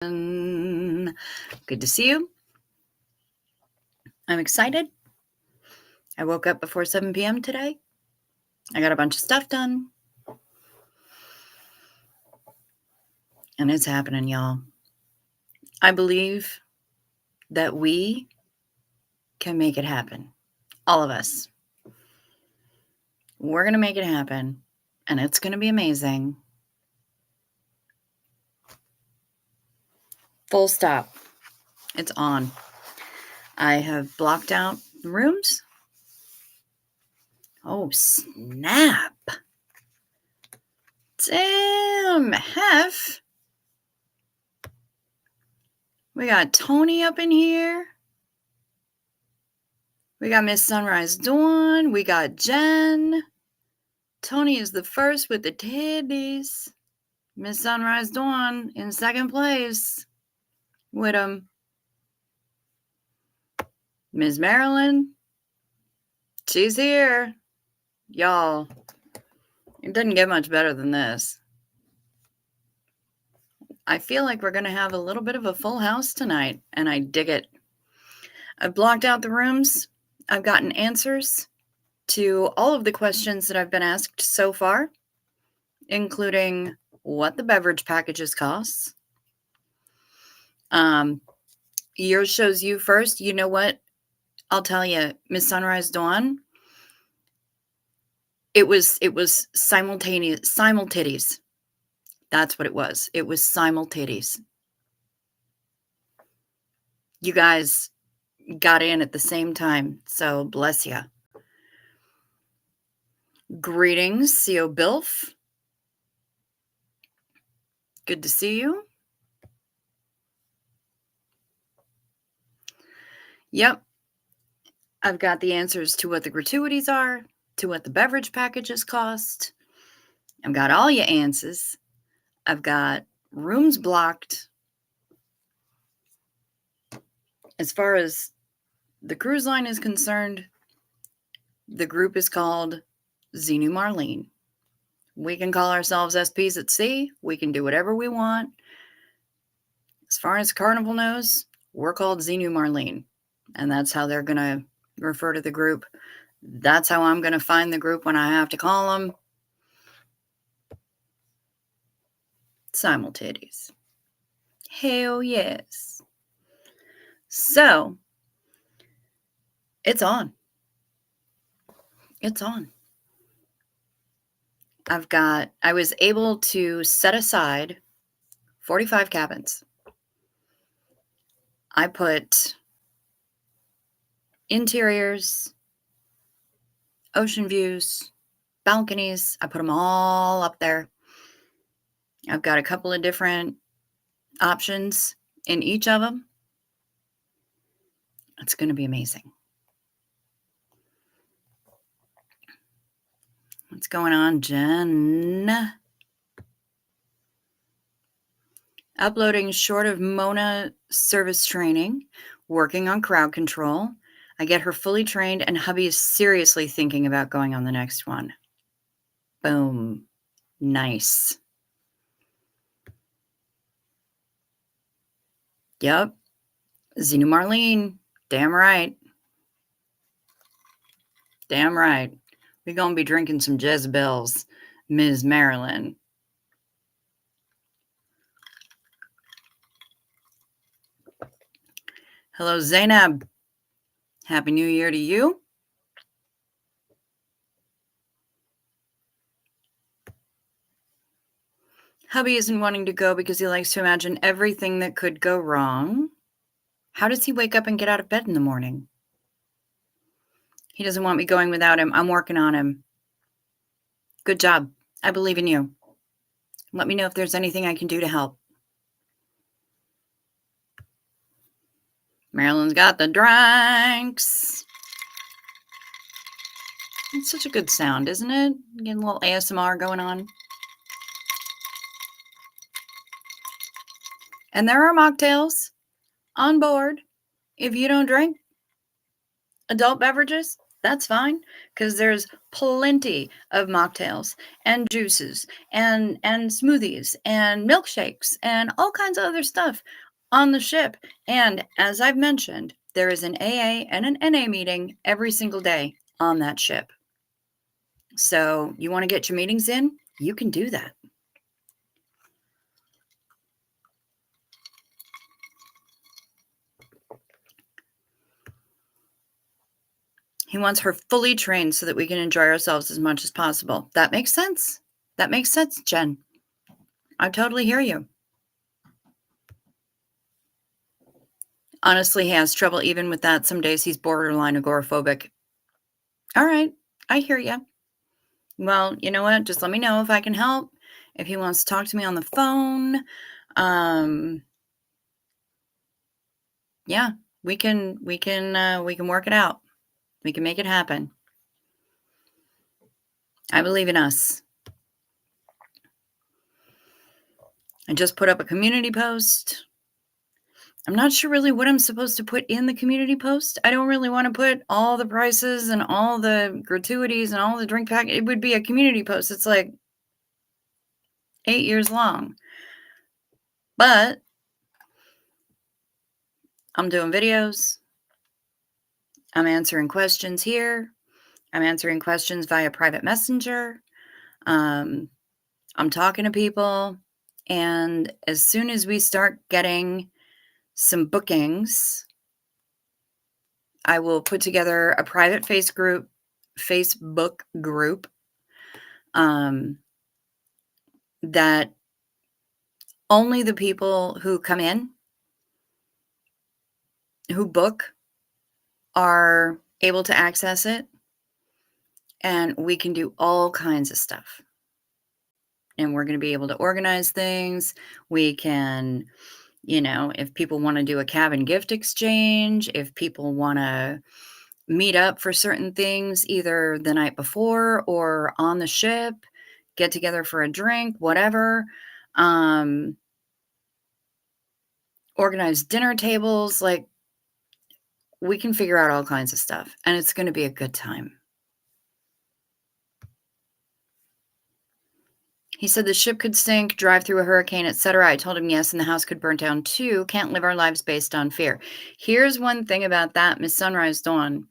Good to see you. I'm excited. I woke up before 7 p.m. today. I got a bunch of stuff done. And it's happening, y'all. I believe that we can make it happen. All of us. We're going to make it happen. And it's going to be amazing. Full stop. It's on. I have blocked out the rooms. Oh, snap. Damn, Hef. We got Tony up in here. We got Miss Sunrise Dawn. We got Jen. Tony is the first with the titties. Miss Sunrise Dawn in second place with him. Ms. Marilyn, she's here. Y'all, it doesn't get much better than this. I feel like we're going to have a little bit of a full house tonight, and I dig it. I've blocked out the rooms. I've gotten answers to all of the questions that I've been asked so far, including what the beverage packages cost. Yours shows you first. You know what? I'll tell you, Miss Sunrise Dawn, it was simultitties. That's what it was. It was simultitties. You guys got in at the same time, so bless you. Greetings, CO Bilf. Good to see you. Yep. I've got the answers to what the gratuities are, to what the beverage packages cost. I've got all your answers. I've got rooms blocked. As far as the cruise line is concerned, the group is called Xenu Marlene. We can call ourselves SPs at sea. We can do whatever we want. As far as Carnival knows, we're called Xenu Marlene. And that's how they're going to refer to the group. That's how I'm going to find the group when I have to call them. Simultitties. Hell yes. So, it's on. It's on. I was able to set aside 45 cabins. I put interiors, ocean views, balconies. I put them all up there. I've got a couple of different options in each of them. It's going to be amazing. What's going on, Jen? Uploading short of Mona service training, working on crowd control. I get her fully trained, and hubby is seriously thinking about going on the next one. Boom. Nice. Yep. Xenu Marlene. Damn right. Damn right. We're going to be drinking some Jezebels, Ms. Marilyn. Hello, Zainab. Happy New Year to you. Hubby isn't wanting to go because he likes to imagine everything that could go wrong. How does he wake up and get out of bed in the morning? He doesn't want me going without him. I'm working on him. Good job. I believe in you. Let me know if there's anything I can do to help. Marilyn's got the drinks. It's such a good sound, isn't it? Getting a little ASMR going on. And there are mocktails on board if you don't drink adult beverages. That's fine, because there's plenty of mocktails and juices and smoothies and milkshakes and all kinds of other stuff on the ship. And as I've mentioned, there is an AA and an NA meeting every single day on that ship. So you want to get your meetings in? You can do that. He wants her fully trained so that we can enjoy ourselves as much as possible. That makes sense. That makes sense, Jen. I totally hear you. Honestly, he has trouble even with that. Some days he's borderline agoraphobic. All right. I hear you. Well, you know what? Just let me know if I can help. If he wants to talk to me on the phone, yeah, we can work it out. We can make it happen. I believe in us. I just put up a community post. I'm not sure really what I'm supposed to put in the community post. I don't really want to put all the prices and all the gratuities and all the drink pack. It would be a community post. It's like 8 years long. But I'm doing videos. I'm answering questions here. I'm answering questions via private messenger. I'm talking to people. And as soon as we start getting some bookings, I will put together a private Facebook group that only the people who come in, who book, are able to access it. And we can do all kinds of stuff. And we're going to be able to organize things. We can, if people want to do a cabin gift exchange, if people want to meet up for certain things, either the night before or on the ship, get together for a drink, whatever. Organize dinner tables. Like, we can figure out all kinds of stuff, and it's going to be a good time. He said the ship could sink, drive through a hurricane, etc. I told him yes, and the house could burn down too. Can't live our lives based on fear. Here's one thing about that, Miss Sunrise Dawn,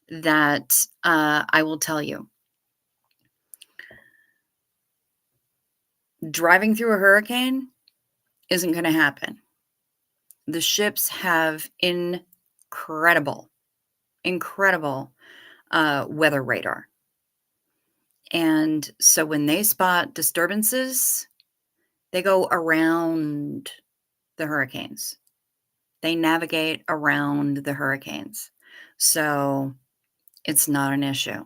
that I will tell you. Driving through a hurricane isn't going to happen. The ships have incredible weather radar. And so when they spot disturbances, they go around the hurricanes. They navigate around the hurricanes. So it's not an issue.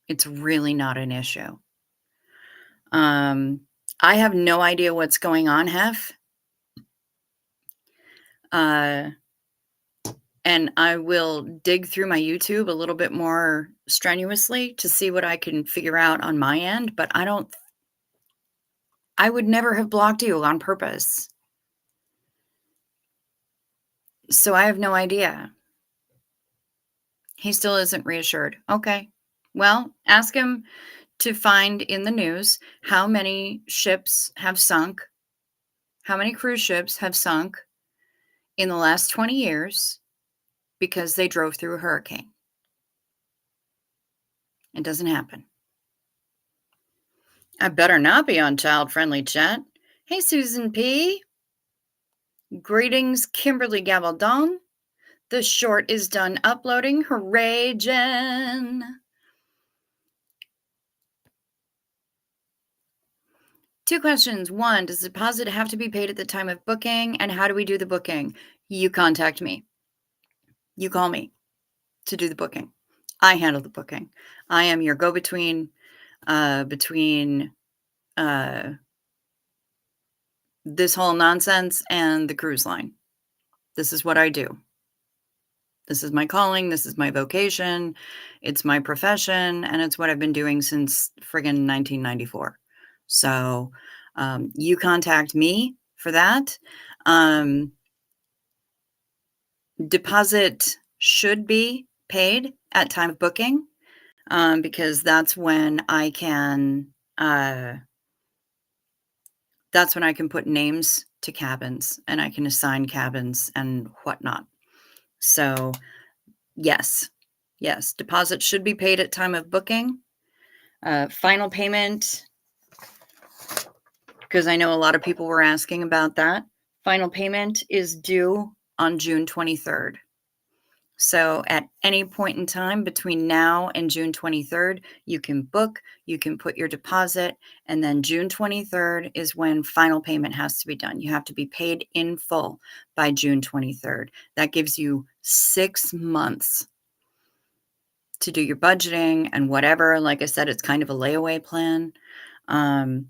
It's really not an issue. I have no idea what's going on, Hef. And I will dig through my YouTube a little bit more strenuously to see what I can figure out on my end, but I would never have blocked you on purpose. So I have no idea. He still isn't reassured. Okay. Well, ask him to find in the news how many ships have sunk, how many cruise ships have sunk in the last 20 years because they drove through a hurricane. It doesn't happen. I better not be on child-friendly chat. Hey, Susan P. Greetings, Kimberly Gabaldon. The short is done uploading. Hooray, Jen. 2 questions. 1, does the deposit have to be paid at the time of booking? And how do we do the booking? You contact me. You call me to do the booking. I handle the booking. I am your go-between between this whole nonsense and the cruise line. This is what I do. This is my calling. This is my vocation. It's my profession. And it's what I've been doing since friggin' 1994. So you contact me for that. Deposit should be paid at time of booking, because uh, that's when I can put names to cabins and I can assign cabins and whatnot. So, yes, yes, deposit should be paid at time of booking. Final payment, because I know a lot of people were asking about that. Final payment is due on June 23rd. So at any point in time between now and June 23rd, you can book, you can put your deposit, and then June 23rd is when final payment has to be done. You have to be paid in full by June 23rd. That gives you 6 months to do your budgeting and whatever. Like I said, it's kind of a layaway plan. Um,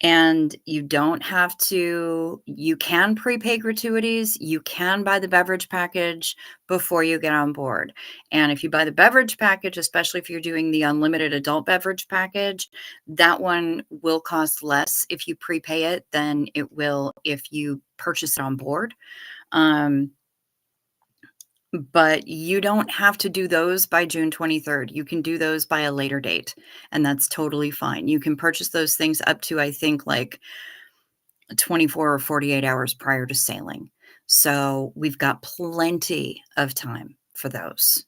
and you don't have to, you can prepay gratuities, you can buy the beverage package before you get on board. And if you buy the beverage package, especially if you're doing the unlimited adult beverage package, that one will cost less if you prepay it than it will if you purchase it on board. Um, but you don't have to do those by June 23rd. You can do those by a later date, and that's totally fine. You can purchase those things up to, I think, like 24 or 48 hours prior to sailing. So we've got plenty of time for those.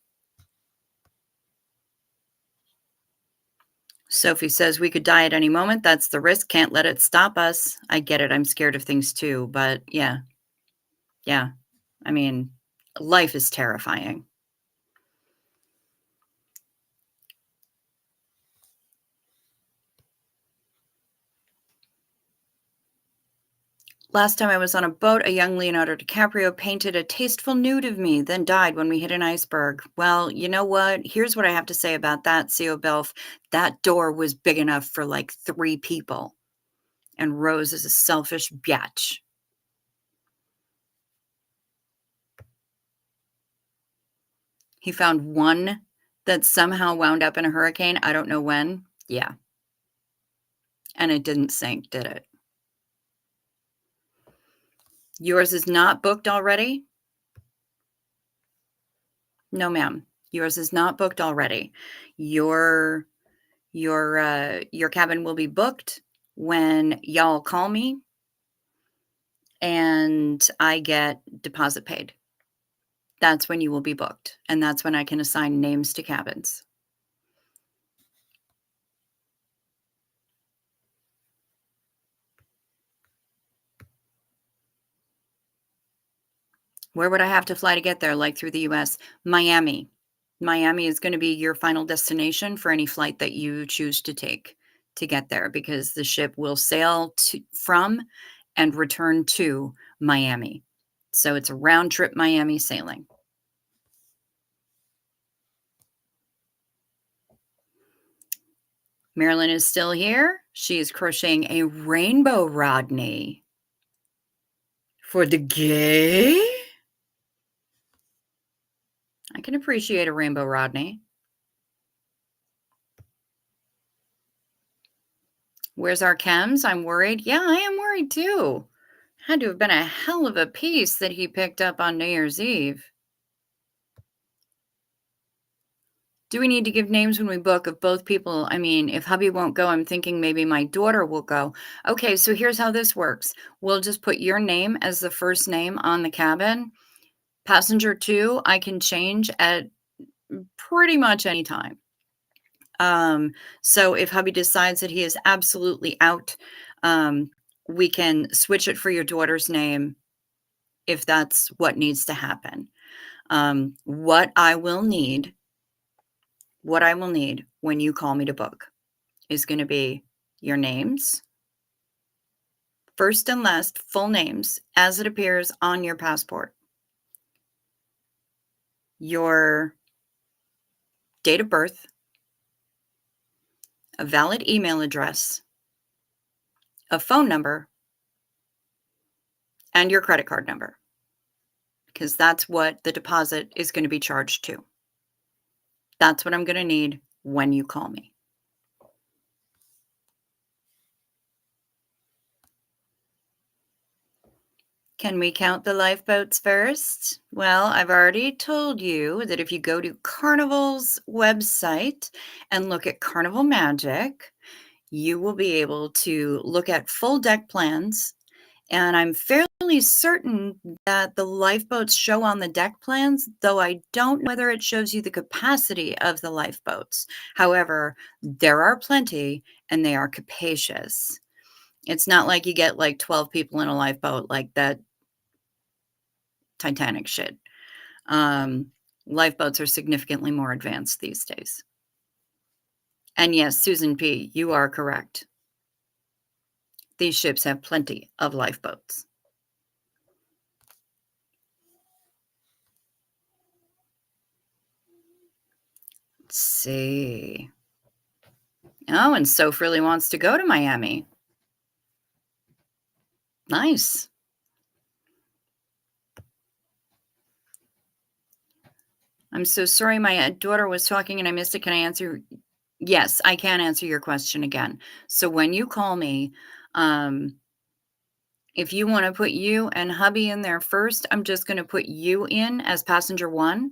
Sophie says we could die at any moment. That's the risk. Can't let it stop us. I get it. I'm scared of things too. But yeah, yeah. I mean, life is terrifying. Last time I was on a boat, a young Leonardo DiCaprio painted a tasteful nude of me, then died when we hit an iceberg. Well, you know what? Here's what I have to say about that, CO Belf. That door was big enough for like 3 people. And Rose is a selfish biatch. He found one that somehow wound up in a hurricane. I don't know when. Yeah. And it didn't sink, did it? Yours is not booked already? No, ma'am. Yours is not booked already. Your your cabin will be booked when y'all call me and I get deposit paid. That's when you will be booked, and that's when I can assign names to cabins. Where would I have to fly to get there, like, through the US? Miami. Miami is gonna be your final destination for any flight that you choose to take to get there, because the ship will sail to from and return to Miami. So it's a round trip Miami sailing. Marilyn is still here. She is crocheting a rainbow Rodney. For the gay? I can appreciate a rainbow Rodney. Where's our chems? I'm worried. Yeah, I am worried too. Had to have been a hell of a piece that he picked up on New Year's Eve. Do we need to give names when we book of both people? I mean, if hubby won't go, I'm thinking maybe my daughter will go. Okay, so here's how this works. We'll just put your name as the first name on the cabin. Passenger 2, I can change at pretty much any time. So if hubby decides that he is absolutely out, um, we can switch it for your daughter's name if that's what needs to happen. What I will need when you call me to book is going to be your names, first and last full names as it appears on your passport, your date of birth, a valid email address, a phone number, and your credit card number, because that's what the deposit is going to be charged to. That's what I'm going to need when you call me. Can we count the lifeboats first? Well, I've already told you that if you go to Carnival's website and look at Carnival Magic, you will be able to look at full deck plans. And I'm fairly certain that the lifeboats show on the deck plans, though I don't know whether it shows you the capacity of the lifeboats. However, there are plenty and they are capacious. It's not like you get like 12 people in a lifeboat like that Titanic shit. Um, Lifeboats are significantly more advanced these days. And yes, Susan P., you are correct. These ships have plenty of lifeboats. Let's see. Oh, and Soph really wants to go to Miami. Nice. I'm so sorry. My daughter was talking and I missed it. Can I answer? Yes, I can answer your question again. So when you call me, if you want to put you and hubby in there first, I'm just going to put you in as passenger one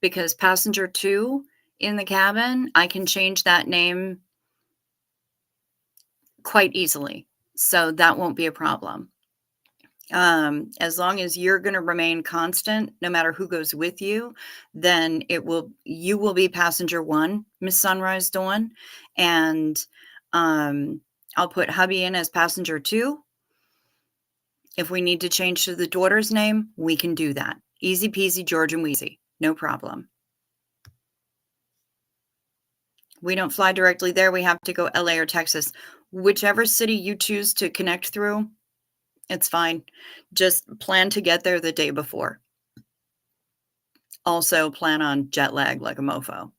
because passenger two in the cabin, I can change that name quite easily. So that won't be a problem. As long as you're going to remain constant, no matter who goes with you, then you will be passenger one, Miss Sunrise Dawn. And I'll put hubby in as passenger two. If we need to change to the daughter's name, we can do that. Easy peasy, George and Wheezy. No problem. We don't fly directly there. We have to go LA or Texas. Whichever city you choose to connect through, it's fine. Just plan to get there the day before. Also, plan on jet lag like a mofo.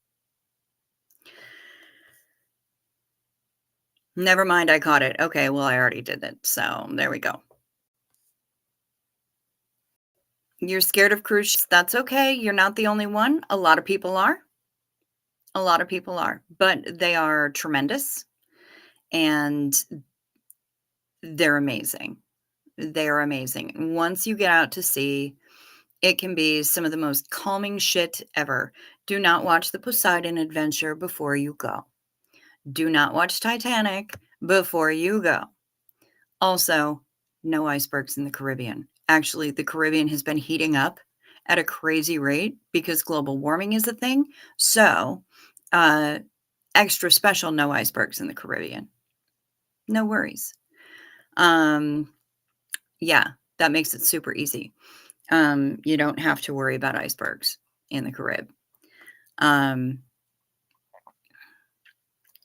Never mind, I caught it. Okay, well, I already did it. So there we go. You're scared of cruise ships. That's okay. You're not the only one. A lot of people are. A lot of people are, but they are tremendous and they're amazing. They are amazing. Once you get out to sea, it can be some of the most calming shit ever. Do not watch the Poseidon Adventure before you go. Do not watch Titanic before you go. Also, no icebergs in the Caribbean. Actually, the Caribbean has been heating up at a crazy rate because global warming is a thing. So, extra special no icebergs in the Caribbean. No worries. Yeah, that makes it super easy. You don't have to worry about icebergs in the Carib.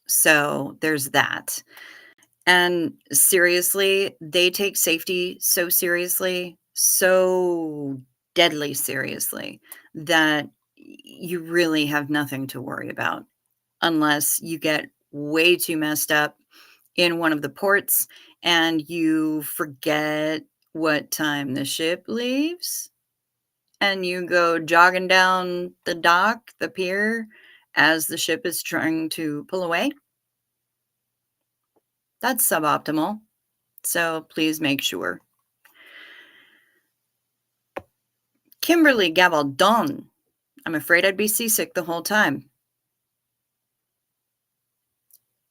So there's that. And seriously, they take safety so seriously, so deadly seriously that you really have nothing to worry about unless you get way too messed up in one of the ports and you forget what time the ship leaves and you go jogging down the dock, the pier, as the ship is trying to pull away. That's suboptimal. So please make sure. Kimberly Gabaldon. I'm afraid I'd be seasick the whole time.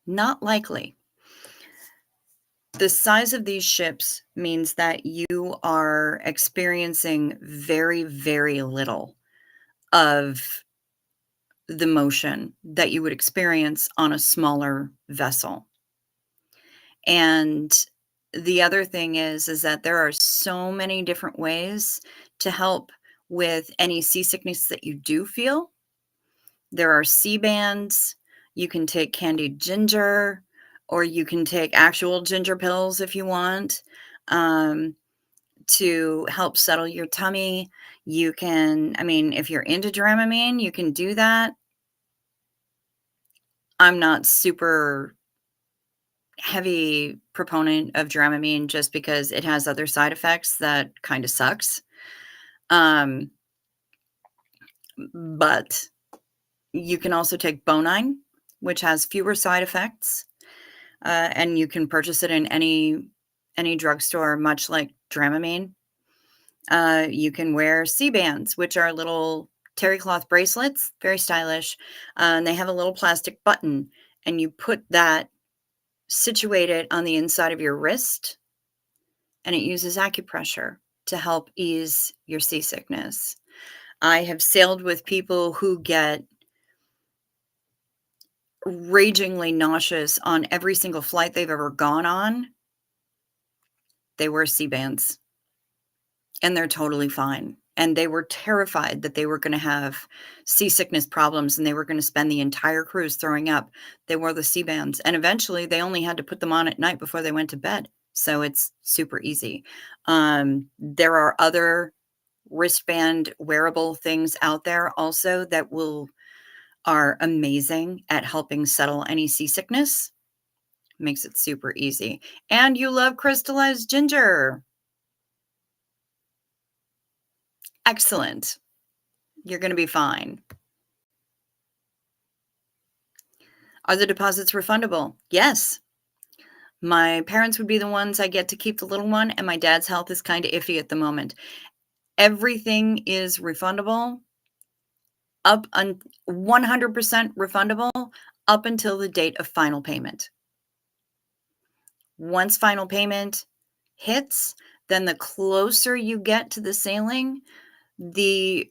Not likely. The size of these ships means that you are experiencing very, very little of the motion that you would experience on a smaller vessel. And the other thing is that there are so many different ways to help with any seasickness that you do feel. There are sea bands. You can take candied ginger, or you can take actual ginger pills if you want, to help settle your tummy. You can, I mean, if you're into Dramamine, you can do that. I'm not super heavy proponent of Dramamine just because it has other side effects that kind of sucks. But you can also take Bonine, which has fewer side effects, and you can purchase it in any drugstore, much like Dramamine. You can wear C-bands, which are little terry cloth bracelets, very stylish. And they have a little plastic button, and you put that situated on the inside of your wrist, and it uses acupressure to help ease your seasickness. I have sailed with people who get ragingly nauseous on every single flight they've ever gone on. They wear C-bands, and they're totally fine. And they were terrified that they were gonna have seasickness problems, and they were gonna spend the entire cruise throwing up. They wore the C-bands, and eventually, they only had to put them on at night before they went to bed, so it's super easy. There are other wristband wearable things out there also that are amazing at helping settle any seasickness. Makes it super easy. And you love crystallized ginger. Excellent. You're gonna be fine. Are the deposits refundable? Yes. My parents would be the ones I get to keep the little one, and my dad's health is kinda iffy at the moment. Everything is refundable, up on 100% refundable up until the date of final payment. Once final payment hits, then the closer you get to the sailing, the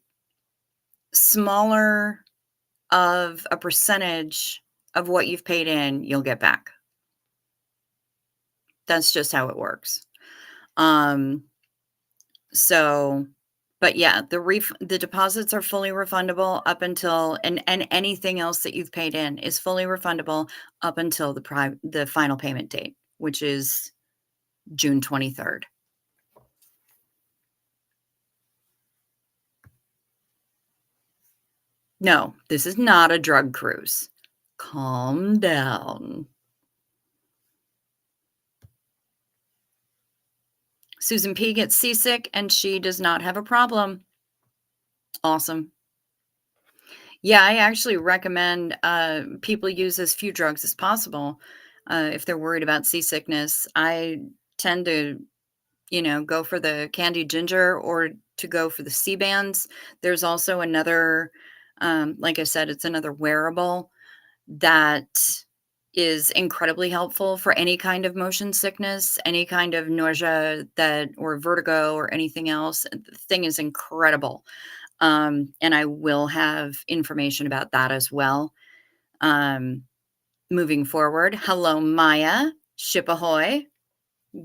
smaller of a percentage of what you've paid in you'll get back. That's just how it works. Um, so but yeah, the deposits are fully refundable up until and anything else that you've paid in is fully refundable up until the final payment date, which is June 23rd. No, this is not a drug cruise. Calm down. Susan P gets seasick and she does not have a problem. Awesome. Yeah, I actually recommend people use as few drugs as possible if they're worried about seasickness. I tend to, go for the candied ginger or to go for the C-bands. There's also another, like I said, it's another wearable that is incredibly helpful for any kind of motion sickness, any kind of nausea or vertigo or anything else. The thing is incredible. And I will have information about that as well um, moving forward. Hello, Maya. Ship ahoy.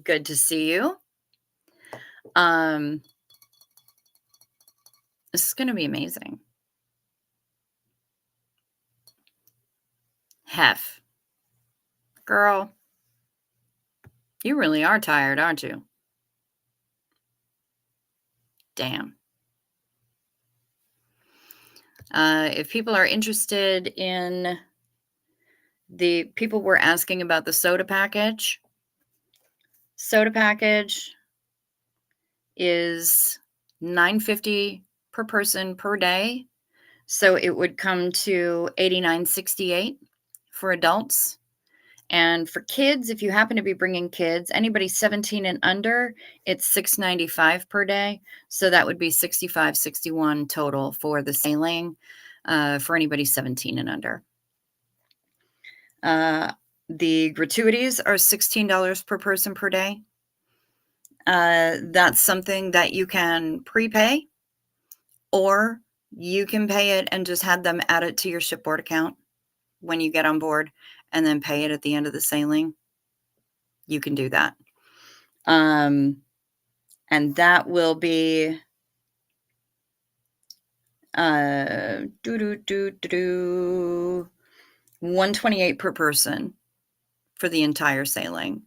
Good to see you. Um, this is going to be amazing. Hef. Girl, you really are tired, aren't you? Damn. If people are interested in the people were asking about the soda package. Soda package is $9.50 per person per day. So it would come to $89.68 for adults. And for kids, if you happen to be bringing kids, anybody 17 and under, it's $6.95 per day. So that would be $65.61 total for the sailing for anybody 17 and under. The gratuities are $16 per person per day. That's something that you can prepay, or you can pay it and just have them add it to your shipboard account when you get on board and then pay it at the end of the sailing. You can do that. And that will be $128 per person for the entire sailing.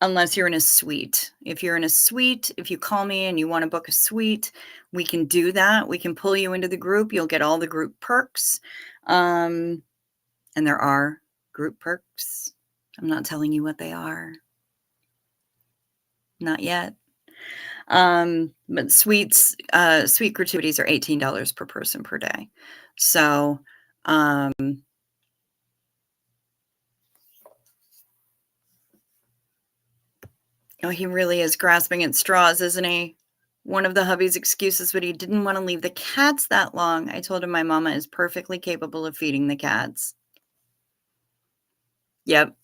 Unless you're in a suite. If you're in a suite, if you call me and you want to book a suite, we can do that. We can pull you into the group. You'll get all the group perks. And there are group perks. I'm not telling you what they are. Not yet. But suite gratuities are $18 per person per day. So, Oh, he really is grasping at straws, isn't he? One of the hubby's excuses, but he didn't want to leave the cats that long. I told him my mama is perfectly capable of feeding the cats. Yep,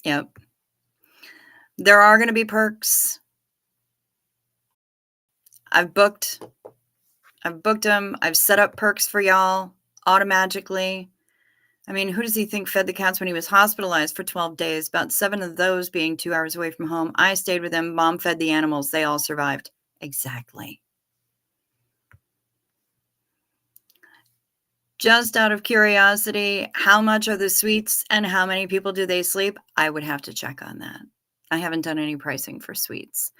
yep. There are gonna be perks. I've booked I've booked them. I've set up perks for y'all automatically. I mean, who does he think fed the cats when he was hospitalized for 12 days? About 7 of those being 2 hours away from home. I stayed with him. Mom fed the animals. They all survived. Exactly. Just out of curiosity, how much are the suites and how many people do they sleep? I would have to check on that. I haven't done any pricing for suites,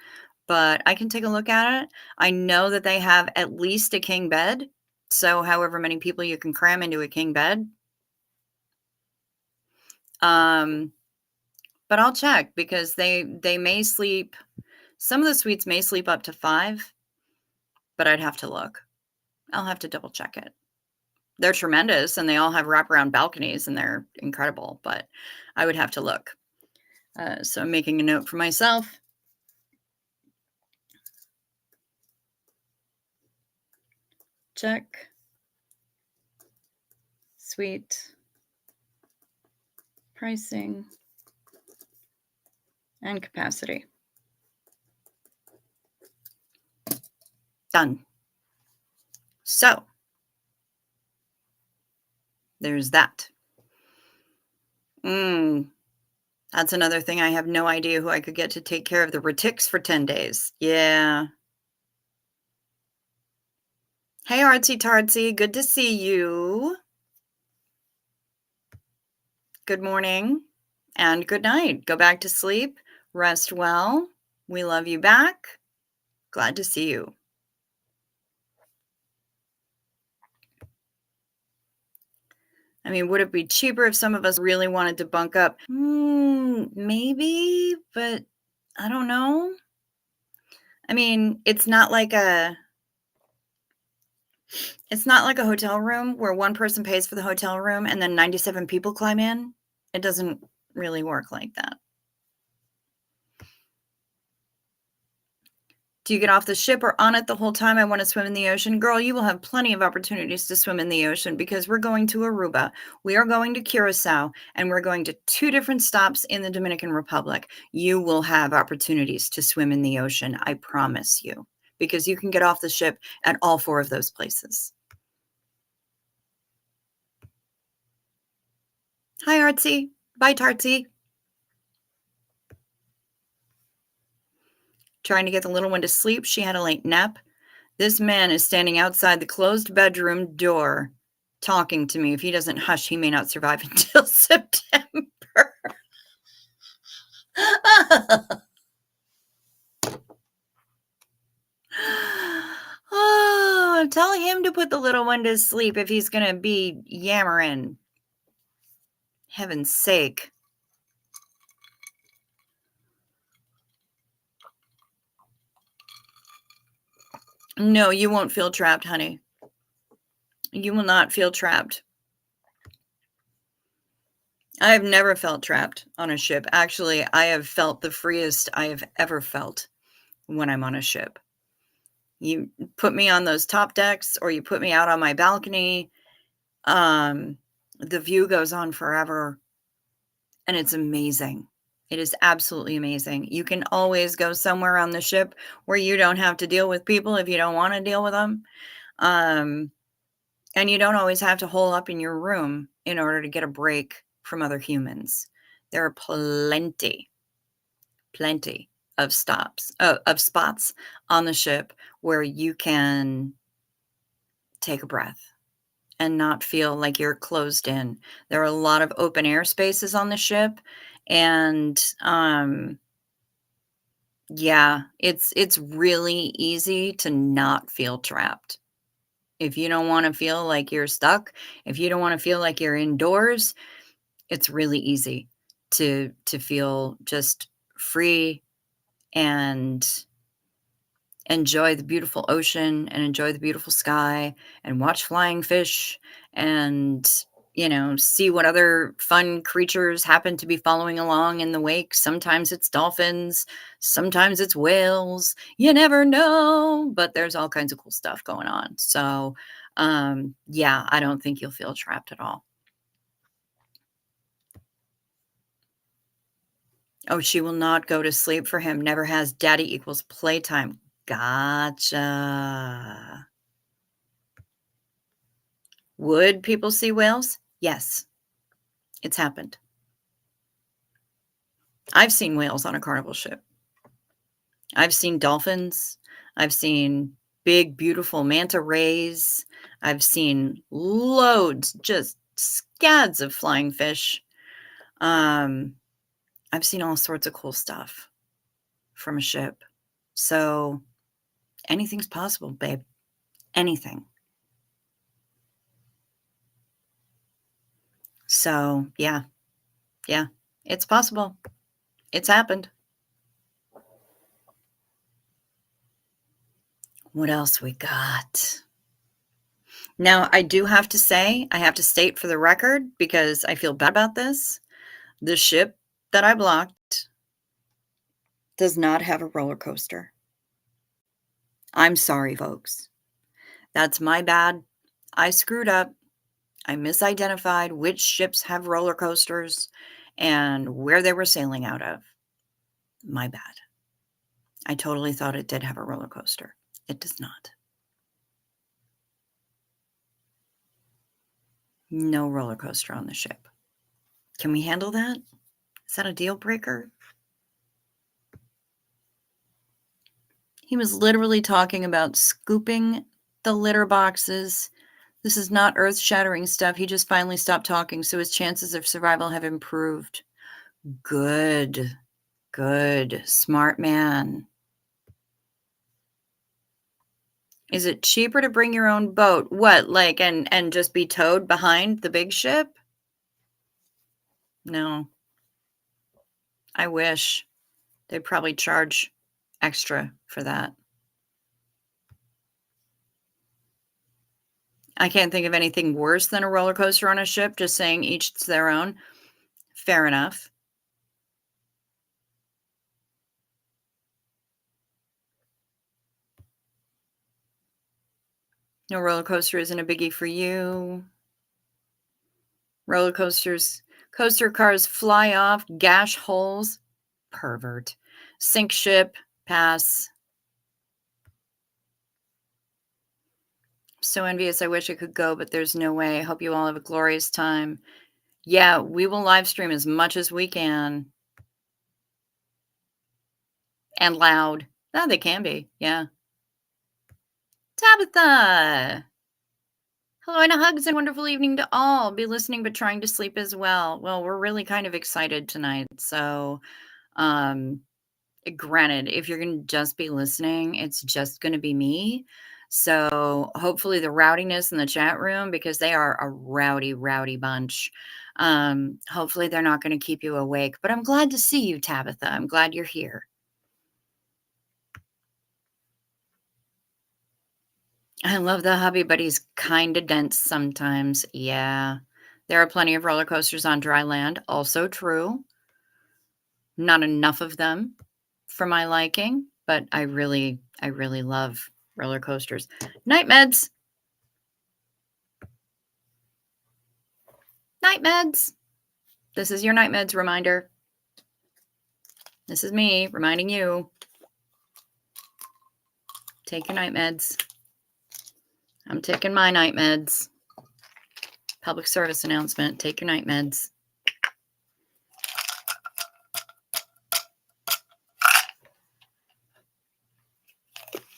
but I can take a look at it. I know that they have at least a king bed. So however many people you can cram into a king bed. Um, but I'll check because they may sleep, some of the suites may sleep up to 5, but I'd have to look. I'll have to double check it. They're tremendous and they all have wraparound balconies and they're incredible, but I would have to look. So I'm making a note for myself. Check. Suite. Pricing. And capacity. Done. So there's that. That's another thing. I have no idea who I could get to take care of the retics for 10 days. Yeah. Hey, Artsy Tartsy. Good to see you. Good morning and good night. Go back to sleep. Rest well. We love you back. Glad to see you. I mean, would it be cheaper if some of us really wanted to bunk up? Maybe, but I don't know. I mean, it's not like a hotel room where one person pays for the hotel room and then 97 people climb in. It doesn't really work like that. Do you get off the ship or on it the whole time? I want to swim in the ocean. Girl, you will have plenty of opportunities to swim in the ocean because we're going to Aruba, we are going to Curacao, and we're going to 2 different stops in the Dominican Republic. You will have opportunities to swim in the ocean, I promise you, because you can get off the ship at all 4 of those places. Hi, Artsy. Bye, Tartsy. Trying to get the little one to sleep. She had a late nap. This man is standing outside the closed bedroom door talking to me. If he doesn't hush, he may not survive until September. Oh, tell him to put the little one to sleep if he's going to be yammering. Heaven's sake. No, you won't feel trapped, honey. You will not feel trapped. I have never felt trapped on a ship. Actually, I have felt the freest I have ever felt when I'm on a ship. You put me on those top decks or you put me out on my balcony, the view goes on forever and it's amazing. It is absolutely amazing. You can always go somewhere on the ship where you don't have to deal with people if you don't want to deal with them. And you don't always have to hole up in your room in order to get a break from other humans. There are plenty of spots on the ship where you can take a breath and not feel like you're closed in. There are a lot of open air spaces on the ship, and yeah, it's really easy to not feel trapped. If you don't want to feel like you're stuck, if you don't want to feel like you're indoors, it's really easy to feel just free and enjoy the beautiful ocean and enjoy the beautiful sky and watch flying fish and see what other fun creatures happen to be following along in the wake. Sometimes it's dolphins, sometimes it's whales. You never know, but there's all kinds of cool stuff going on. So, yeah, I don't think you'll feel trapped at all. Oh, she will not go to sleep for him. Never has. Daddy equals playtime. Gotcha. Would people see whales? Yes, it's happened. I've seen whales on a carnival ship. I've seen dolphins. I've seen big, beautiful manta rays. I've seen loads, just scads of flying fish. Um, I've seen all sorts of cool stuff from a ship. So anything's possible, babe. Anything. So yeah, yeah, it's possible. It's happened. What else we got? Now, I do have to say, I have to state for the record because I feel bad about this. The ship that I blocked does not have a roller coaster. I'm sorry, folks. That's my bad. I screwed up. I misidentified which ships have roller coasters and where they were sailing out of. My bad. I totally thought it did have a roller coaster. It does not. No roller coaster on the ship. Can we handle that? Is that a deal breaker? He was literally talking about scooping the litter boxes. This is not earth-shattering stuff. He just finally stopped talking, so his chances of survival have improved. Good. Good. Smart man. Is it cheaper to bring your own boat? What, like, and just be towed behind the big ship? No. I wish. They'd probably charge extra for that. I can't think of anything worse than a roller coaster on a ship, just saying each to their own. Fair enough. No roller coaster isn't a biggie for you. Roller coasters, coaster cars fly off, gash holes, pervert. Sink ship, pass. So envious. I wish I could go, but there's no way. I hope you all have a glorious time. Yeah, we will live stream as much as we can. And loud. Oh, they can be. Yeah. Tabitha. Hello and hugs and wonderful evening to all. Be listening but trying to sleep as well. Well, we're really kind of excited tonight. So, um, granted, if you're going to just be listening, it's just going to be me. So hopefully the rowdiness in the chat room, because they are a rowdy, rowdy bunch. Hopefully they're not going to keep you awake, but I'm glad to see you, Tabitha. I'm glad you're here. I love the hubby, but he's kind of dense sometimes. Yeah. There are plenty of roller coasters on dry land. Also true. Not enough of them for my liking, but I really love roller coasters. Night meds. Night meds. This is your night meds reminder. This is me reminding you. Take your night meds. I'm taking my night meds. Public service announcement. Take your night meds.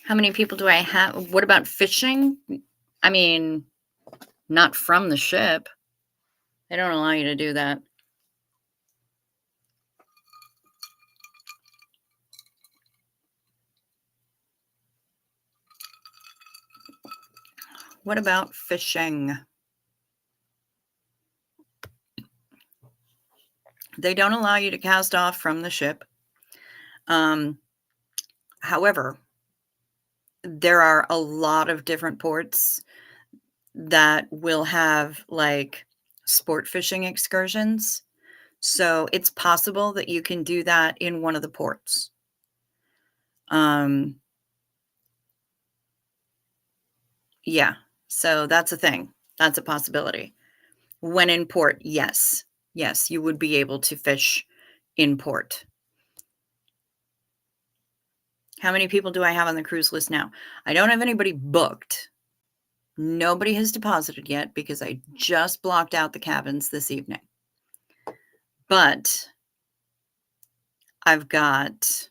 How many people do I have? What about fishing? I mean, not from the ship. They don't allow you to do that. What about fishing? They don't allow you to cast off from the ship. However, there are a lot of different ports that will have like sport fishing excursions. So it's possible that you can do that in one of the ports. Um, yeah. So that's a thing. That's a possibility. When in port, yes. Yes, you would be able to fish in port. How many people do I have on the cruise list now? I don't have anybody booked. Nobody has deposited yet because I just blocked out the cabins this evening. But I've got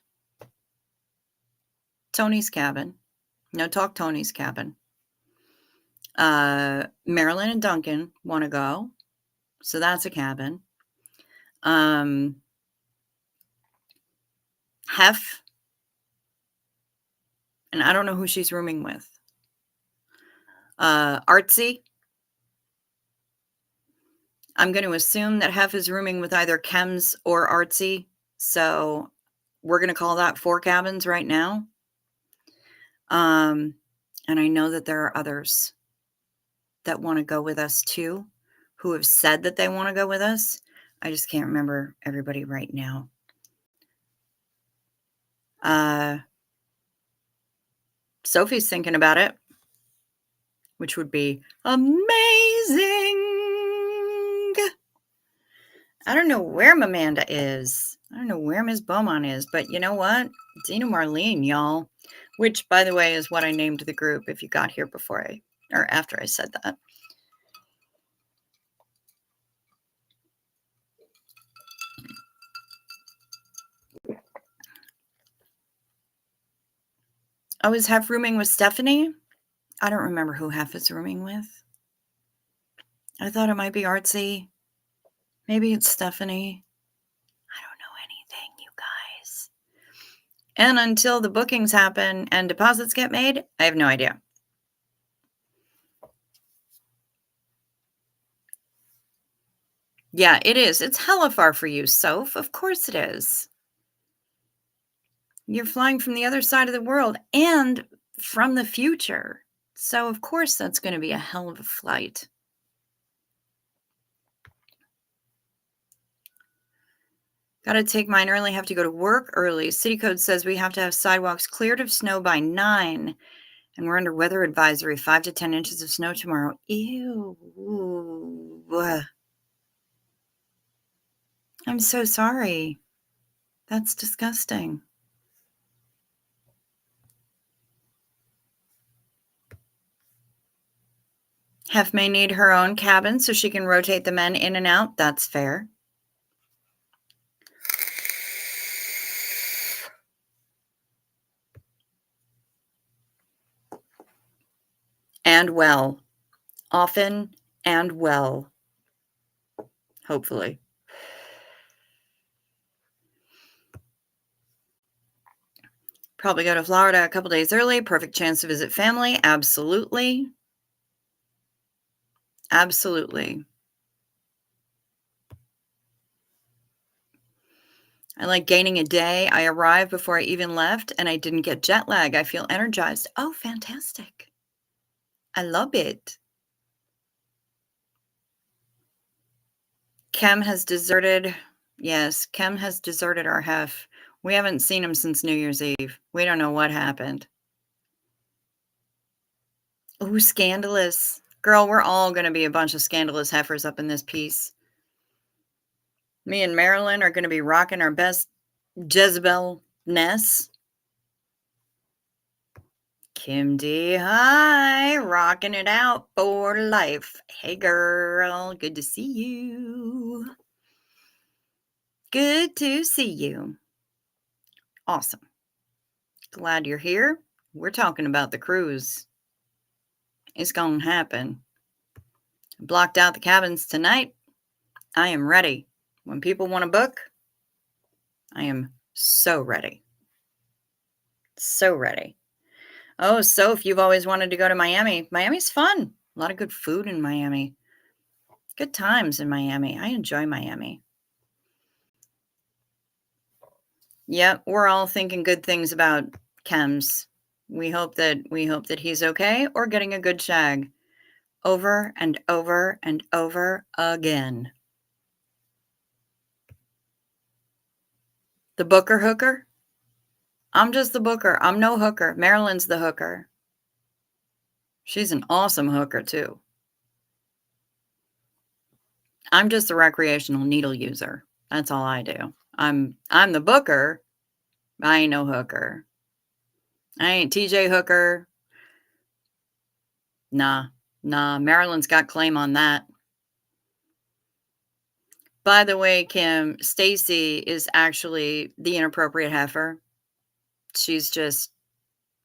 Tony's cabin. No Talk Tony's cabin. Marilyn and Duncan want to go. So that's a cabin. Hef, and I don't know who she's rooming with. Artsy. I'm going to assume that Hef is rooming with either Chems or Artsy. So we're going to call that 4 cabins right now. And I know that there are others that want to go with us too, who have said that they want to go with us. I just can't remember everybody right now. Sophie's thinking about it, which would be amazing. I don't know where Mamanda is. I don't know where Ms. Beaumont is, but you know what? Dina Marlene, y'all. Which, by the way, is what I named the group if you got here before or after I said that. Oh, is Hef rooming with Stephanie? I don't remember who Hef is rooming with. I thought it might be Artsy. Maybe it's Stephanie. I don't know anything, you guys. And until the bookings happen and deposits get made, I have no idea. Yeah, it is. It's hella far for you, Soph. Of course it is. You're flying from the other side of the world and from the future. So, of course, that's going to be a hell of a flight. Got to take mine early. Have to go to work early. City code says we have to have sidewalks cleared of snow by 9. And we're under weather advisory, 5 to 10 inches of snow tomorrow. Ew. I'm so sorry. That's disgusting. Hef may need her own cabin so she can rotate the men in and out. That's fair. And well. Often and well. Hopefully. Probably go to Florida a couple days early. Perfect chance to visit family. Absolutely. Absolutely. I like gaining a day. I arrived before I even left and I didn't get jet lag. I feel energized. Oh, fantastic. I love it. Kem has deserted. Yes, Kem has deserted our Hef. We haven't seen him since New Year's Eve. We don't know what happened. Oh, scandalous. Girl, we're all going to be a bunch of scandalous heifers up in this piece. Me and Marilyn are going to be rocking our best Jezebel-ness. Kim D, hi, rocking it out for life. Hey, girl, good to see you. Good to see you. Awesome. Glad you're here. We're talking about the cruise. It's going to happen. Blocked out the cabins tonight. I am ready. When people want to book, I am so ready. So ready. Oh, so if you've always wanted to go to Miami, Miami's fun. A lot of good food in Miami. Good times in Miami. I enjoy Miami. Yep, we're all thinking good things about Chems. We hope that he's okay or getting a good shag. over and over and over again. The booker hooker? I'm just the booker. I'm no hooker. Marilyn's the hooker. She's an awesome hooker, too. I'm just a recreational needle user. That's all I do. I'm the booker. I ain't no hooker. I ain't TJ Hooker. Nah. Marilyn's got claim on that. By the way, Kim, Stacy is actually the inappropriate heifer. She's just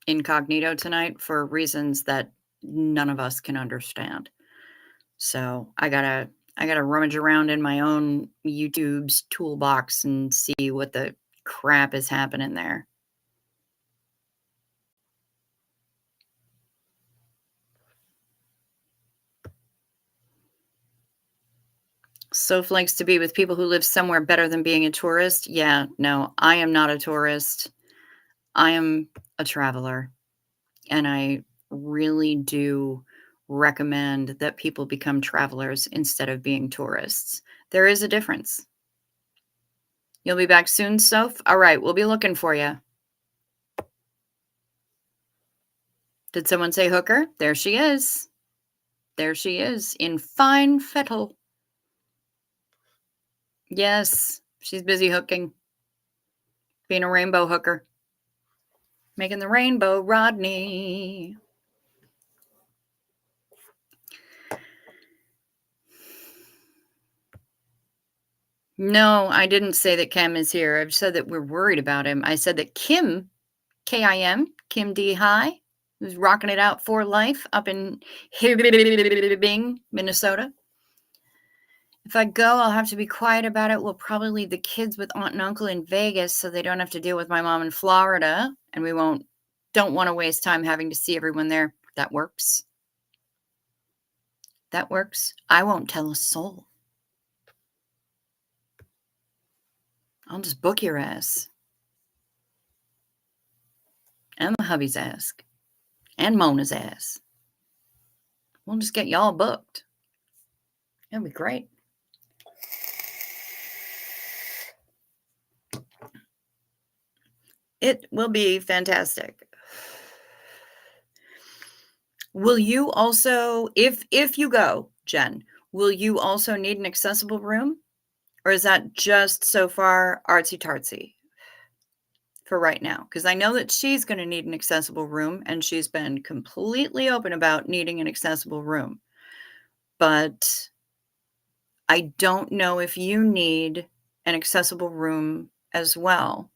incognito tonight for reasons that none of us can understand. So I gotta rummage around in my own YouTube's toolbox and see what the crap is happening there. Soph likes to be with people who live somewhere better than being a tourist. Yeah, no, I am not a tourist. I am a traveler. And I really do recommend that people become travelers instead of being tourists. There is a difference. You'll be back soon, Soph? All right, we'll be looking for you. Did someone say hooker? There she is. There she is in fine fettle. Yes, she's busy hooking. Being a rainbow hooker. Making the rainbow Rodney. No, I didn't say that Kim is here. I've said that we're worried about him. I said that Kim, K-I-M, Kim D. High, who's rocking it out for life up in Bing, Minnesota. If I go, I'll have to be quiet about it. We'll probably leave the kids with aunt and uncle in Vegas so they don't have to deal with my mom in Florida. And we don't want to waste time having to see everyone there. That works. That works. I won't tell a soul. I'll just book your ass. And the hubby's ass. And Mona's ass. We'll just get y'all booked. It'll be great. It will be fantastic. Will you also, if you go, Jen, will you also need an accessible room? Or is that just so far artsy-tartsy for right now? Because I know that she's going to need an accessible room, and she's been completely open about needing an accessible room. But I don't know if you need an accessible room as well,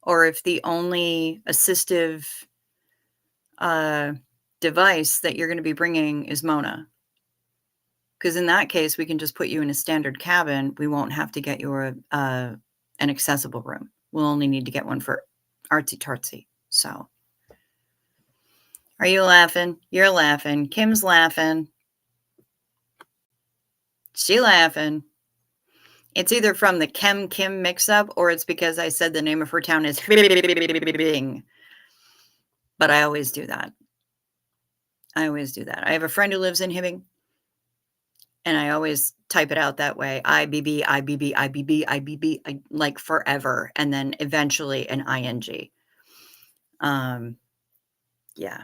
or if the only assistive device that you're going to be bringing is Mona. Because in that case, we can just put you in a standard cabin. We won't have to get you an accessible room. We'll only need to get one for artsy-tartsy. So, are you laughing? You're laughing. Kim's laughing. She laughing. It's either from the Kim mix-up, or it's because I said the name of her town is Bing. But I always do that. I have a friend who lives in Hibbing, and I always type it out that way. IBB, IBB, IBB, IBB, like forever, and then eventually an ING. Yeah.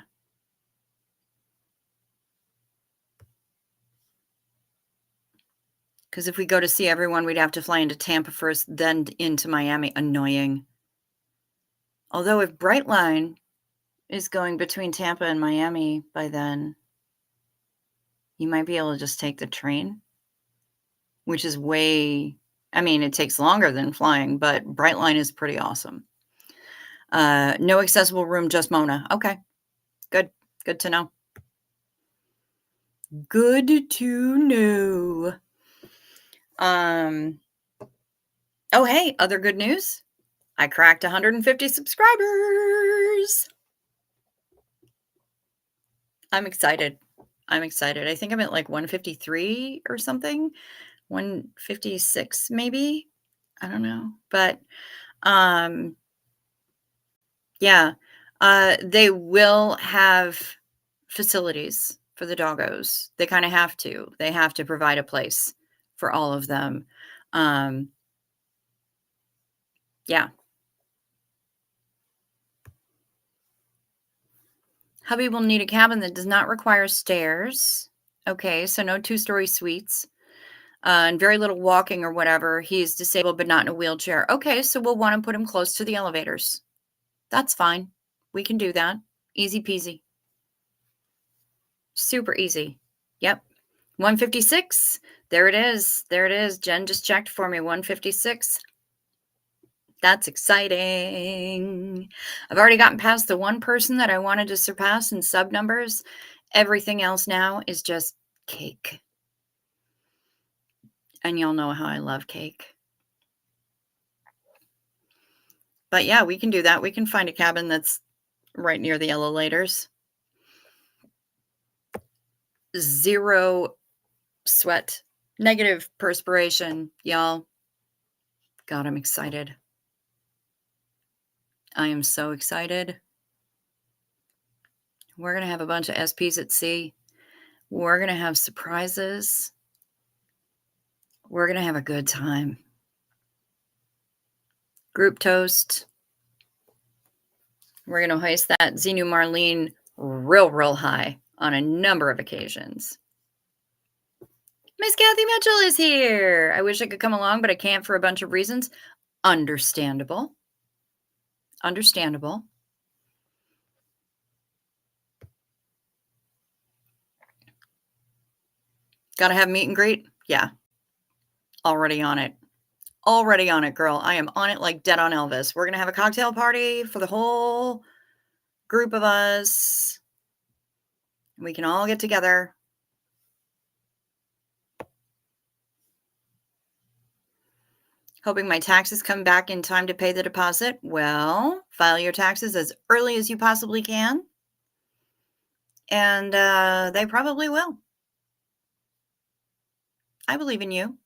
Because if we go to see everyone, we'd have to fly into Tampa first, then into Miami. Annoying. Although if Brightline is going between Tampa and Miami by then, you might be able to just take the train, which is it takes longer than flying, but Brightline is pretty awesome. No accessible room, just Mona. Okay, good. Good to know. Good to know. Oh, hey, other good news. I cracked 150 subscribers. I'm excited. I think I'm at like 153 or something. 156 maybe. I don't know. But yeah. They will have facilities for the doggos. They kind of have to. They have to provide a place for all of them. Yeah. Hubby will need a cabin that does not require stairs. Okay, so no two-story suites. And very little walking or whatever. He's disabled, but not in a wheelchair. Okay, so we'll want to put him close to the elevators. That's fine. We can do that. Easy peasy. Super easy. Yep. 156. There it is. There it is. Jen just checked for me. 156. That's exciting. I've already gotten past the one person that I wanted to surpass in sub numbers. Everything else now is just cake. And y'all know how I love cake. But yeah, we can do that. We can find a cabin that's right near the elevators. Zero sweat, negative perspiration, y'all. God, I'm excited. I am so excited. We're going to have a bunch of SPs at sea. We're going to have surprises. We're going to have a good time. Group toast. We're going to hoist that Xenu Marlene real high on a number of occasions. Miss Kathy Mitchell is here. I wish I could come along, but I can't for a bunch of reasons. Understandable. Understandable. Got to have meet and greet? Yeah. Already on it. Already on it, girl. I am on it like dead on Elvis. We're going to have a cocktail party for the whole group of us. We can all get together. Hoping my taxes come back in time to pay the deposit. Well, file your taxes as early as you possibly can. And they probably will. I believe in you.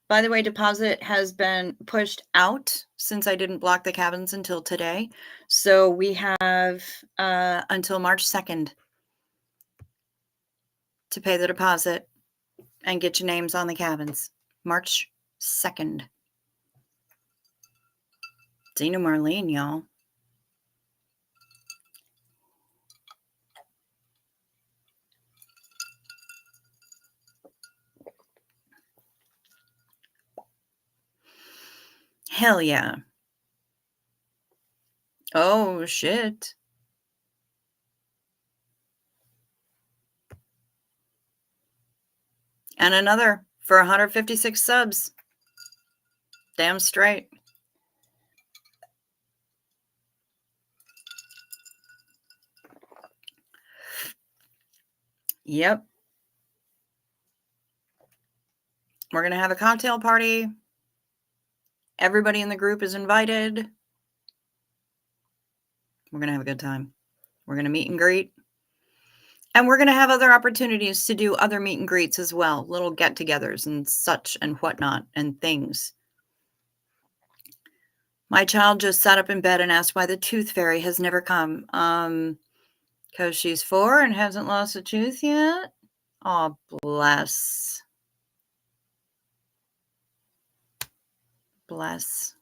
By the way, deposit has been pushed out since I didn't block the cabins until today. So we have until March 2nd to pay the deposit and get your names on the cabins. March 2nd. Xenu Marlene, y'all. Hell yeah. Oh, shit. And another for 156 subs. Damn straight. Yep. We're going to have a cocktail party. Everybody in the group is invited. We're going to have a good time. We're going to meet and greet. And we're going to have other opportunities to do other meet and greets as well. Little get-togethers and such and whatnot and things. My child just sat up in bed and asked why the tooth fairy has never come. Because she's 4 and hasn't lost a tooth yet? Oh, bless. Bless.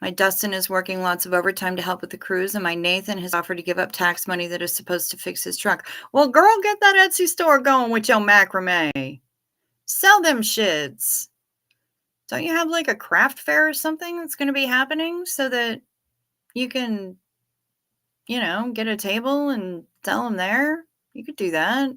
My Dustin is working lots of overtime to help with the cruise, and my Nathan has offered to give up tax money that is supposed to fix his truck. Well, girl, get that Etsy store going with your macrame. Sell them shits. Don't you have like a craft fair or something that's going to be happening so that you can, get a table and sell them there? You could do that.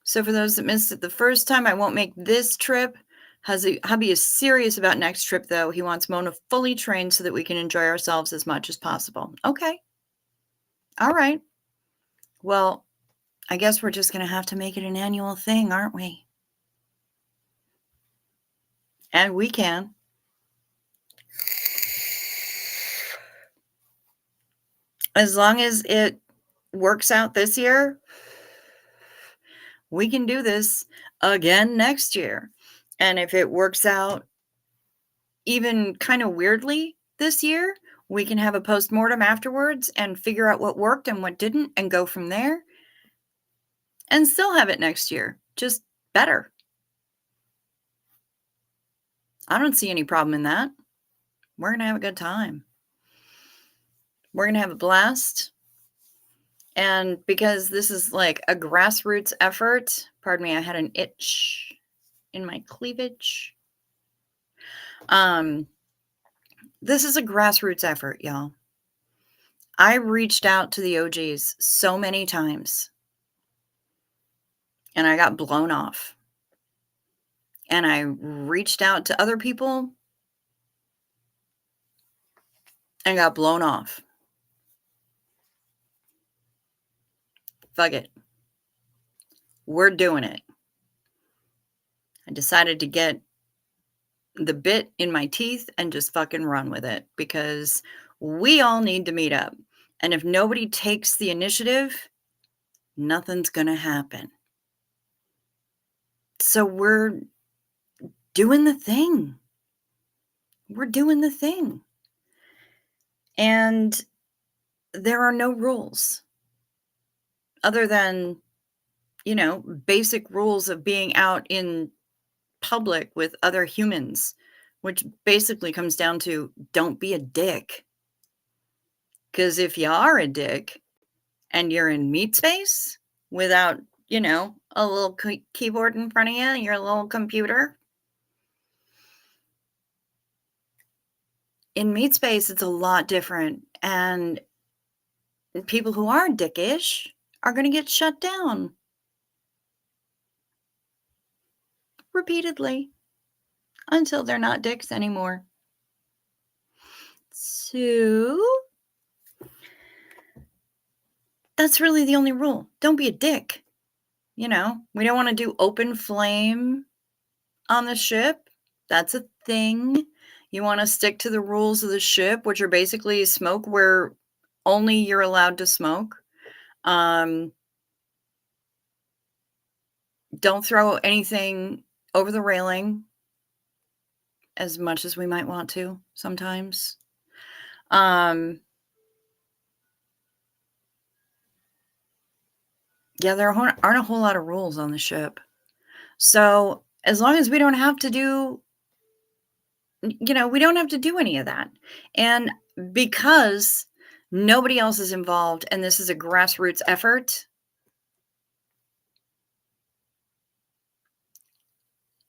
So for those that missed it the first time, I won't make this trip. Hubby is serious about next trip, though. He wants Mona fully trained so that we can enjoy ourselves as much as possible. Okay. All right. Well, I guess we're just going to have to make it an annual thing, aren't we? And we can. As long as it works out this year, we can do this again next year. And if it works out even kind of weirdly this year, we can have a postmortem afterwards and figure out what worked and what didn't and go from there and still have it next year, just better. I don't see any problem in that. We're going to have a good time. We're going to have a blast. And because this is like a grassroots effort, pardon me, I had an itch in my cleavage. This is a grassroots effort, y'all. I reached out to the OGs so many times and I got blown off. And I reached out to other people and got blown off. Fuck it. We're doing it. I decided to get the bit in my teeth and just fucking run with it because we all need to meet up. And if nobody takes the initiative, nothing's going to happen. So we're doing the thing. We're doing the thing. And there are no rules other than, basic rules of being out in public with other humans, which basically comes down to don't be a dick. Because if you are a dick and you're in meat space without, a little keyboard in front of you, your little computer, in meat space, it's a lot different. And people who are dickish are going to get shut down repeatedly until they're not dicks anymore. So that's really the only rule. Don't be a dick. We don't want to do open flame on the ship. That's a thing. You want to stick to the rules of the ship, which are basically smoke where only you're allowed to smoke. Don't throw anything over the railing as much as we might want to sometimes. Yeah, there aren't a whole lot of rules on the ship. So as long as we don't have to do, we don't have to do any of that. And because nobody else is involved and this is a grassroots effort,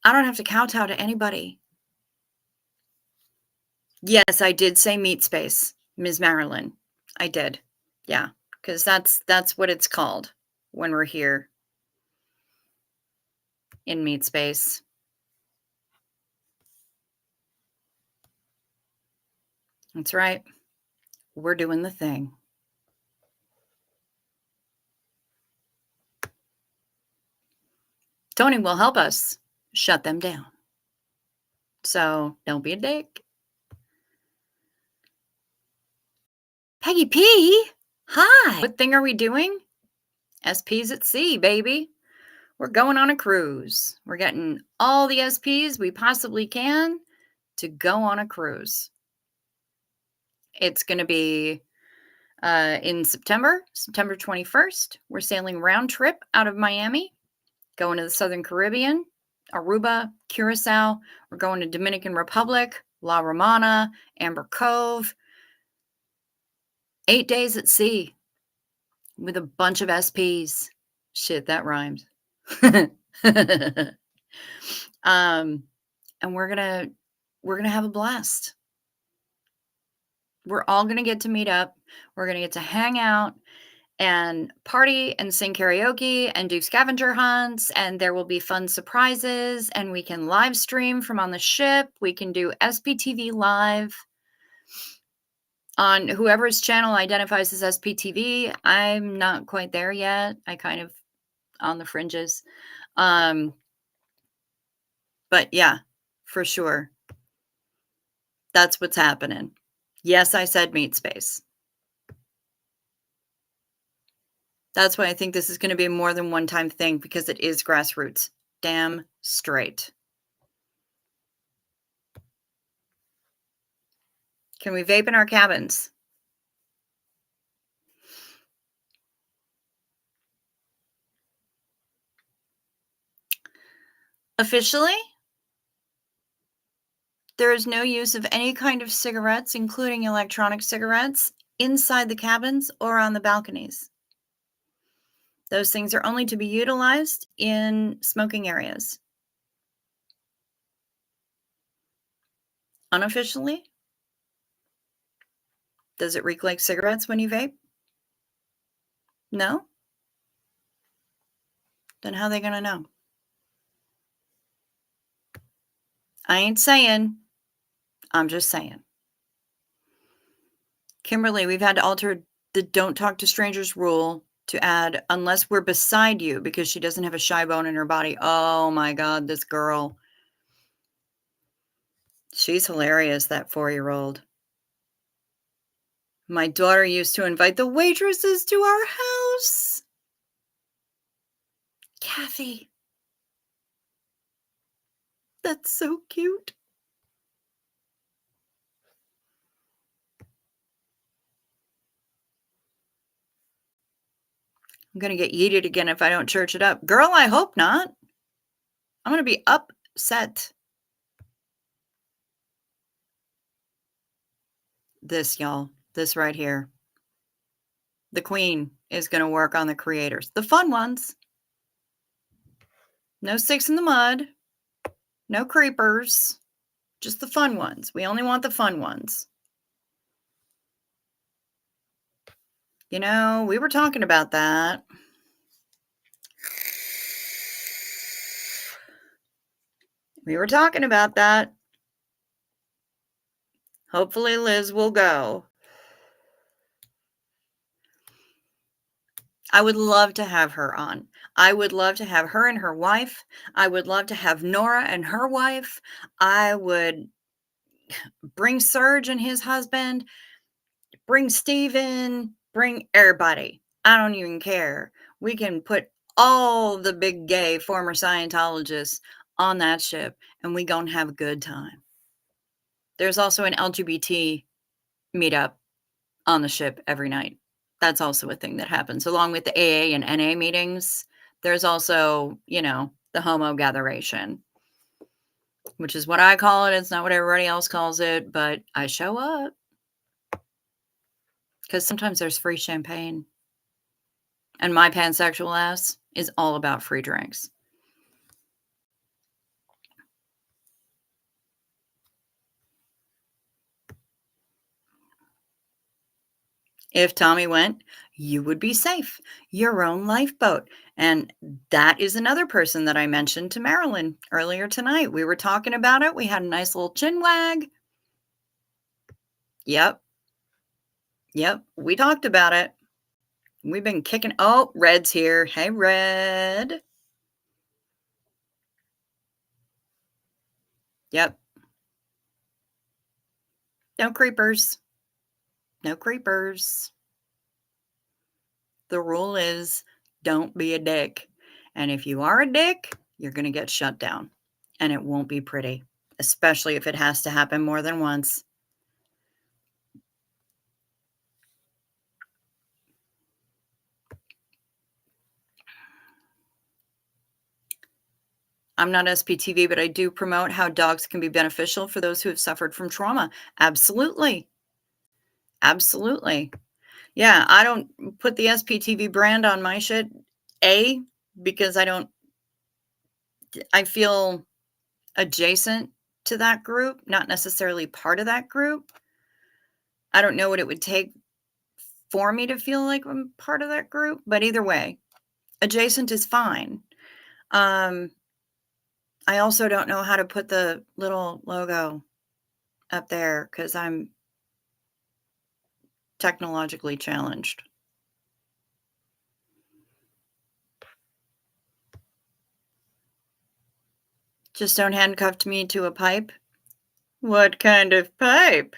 I don't have to kowtow to anybody. Yes, I did say meat space, Ms. Marilyn. I did. Yeah, because that's what it's called when we're here in meat space. That's right. We're doing the thing. Tony will help us shut them down. So don't be a dick. Peggy P, hi. What thing are we doing? SPs at sea, baby. We're going on a cruise. We're getting all the SPs we possibly can to go on a cruise. It's going to be in September 21st. We're sailing round trip out of Miami, going to the Southern Caribbean, Aruba, Curacao. We're going to Dominican Republic, La Romana, Amber Cove. 8 days at sea with a bunch of SPs. Shit, that rhymes. And we're gonna have a blast. We're all gonna get to meet up. We're gonna get to hang out and party and sing karaoke and do scavenger hunts, and there will be fun surprises, and we can live stream from on the ship. We can do SPTV live on whoever's channel identifies as SPTV. I'm not quite there yet. I kind of on the fringes. But yeah, for sure. That's what's happening. Yes, I said meat space. That's why I think this is going to be a more than one time thing because it is grassroots. Damn straight. Can we vape in our cabins? Officially, there is no use of any kind of cigarettes, including electronic cigarettes, inside the cabins or on the balconies. Those things are only to be utilized in smoking areas. Unofficially, does it reek like cigarettes when you vape? No? Then how are they gonna know? I ain't saying. I'm just saying. Kimberly, we've had to alter the don't talk to strangers rule to add unless we're beside you because she doesn't have a shy bone in her body. Oh my God, this girl. She's hilarious, that 4-year-old. My daughter used to invite the waitresses to our house. Kathy. That's so cute. I'm going to get yeeted again if I don't church it up. Girl, I hope not. I'm going to be upset. This, y'all. This right here. The queen is going to work on the creators. The fun ones. No sticks in the mud. No creepers. Just the fun ones. We only want the fun ones. You know, we were talking about that. We were talking about that. Hopefully Liz will go. I would love to have her on. I would love to have her and her wife. I would love to have Nora and her wife. I would bring Serge and his husband, bring Steven, bring everybody. I don't even care. We can put all the big gay former Scientologists on that ship and we gonna have a good time. There's also an LGBT meetup on the ship every night. That's also a thing that happens. Along with the AA and NA meetings, there's also, you know, the homo gatheration, which is what I call it. It's not what everybody else calls it, but I show up because sometimes there's free champagne. And my pansexual ass is all about free drinks. If Tommy went, you would be safe. Your own lifeboat. And that is another person that I mentioned to Marilyn earlier tonight. We were talking about it. We had a nice little chin wag. Yep. Yep. We talked about it. We've been kicking. Oh, Red's here. Hey, Red. Yep. No creepers. No creepers. The rule is don't be a dick. And if you are a dick, you're going to get shut down. And it won't be pretty, especially if it has to happen more than once. I'm not SPTV, but I do promote how dogs can be beneficial for those who have suffered from trauma. Absolutely. Absolutely. Yeah, I don't put the SPTV brand on my shit. Because I feel adjacent to that group, not necessarily part of that group. I don't know what it would take for me to feel like I'm part of that group, but either way, adjacent is fine. I also don't know how to put the little logo up there because I'm technologically challenged. Just don't handcuff me to a pipe. What kind of pipe?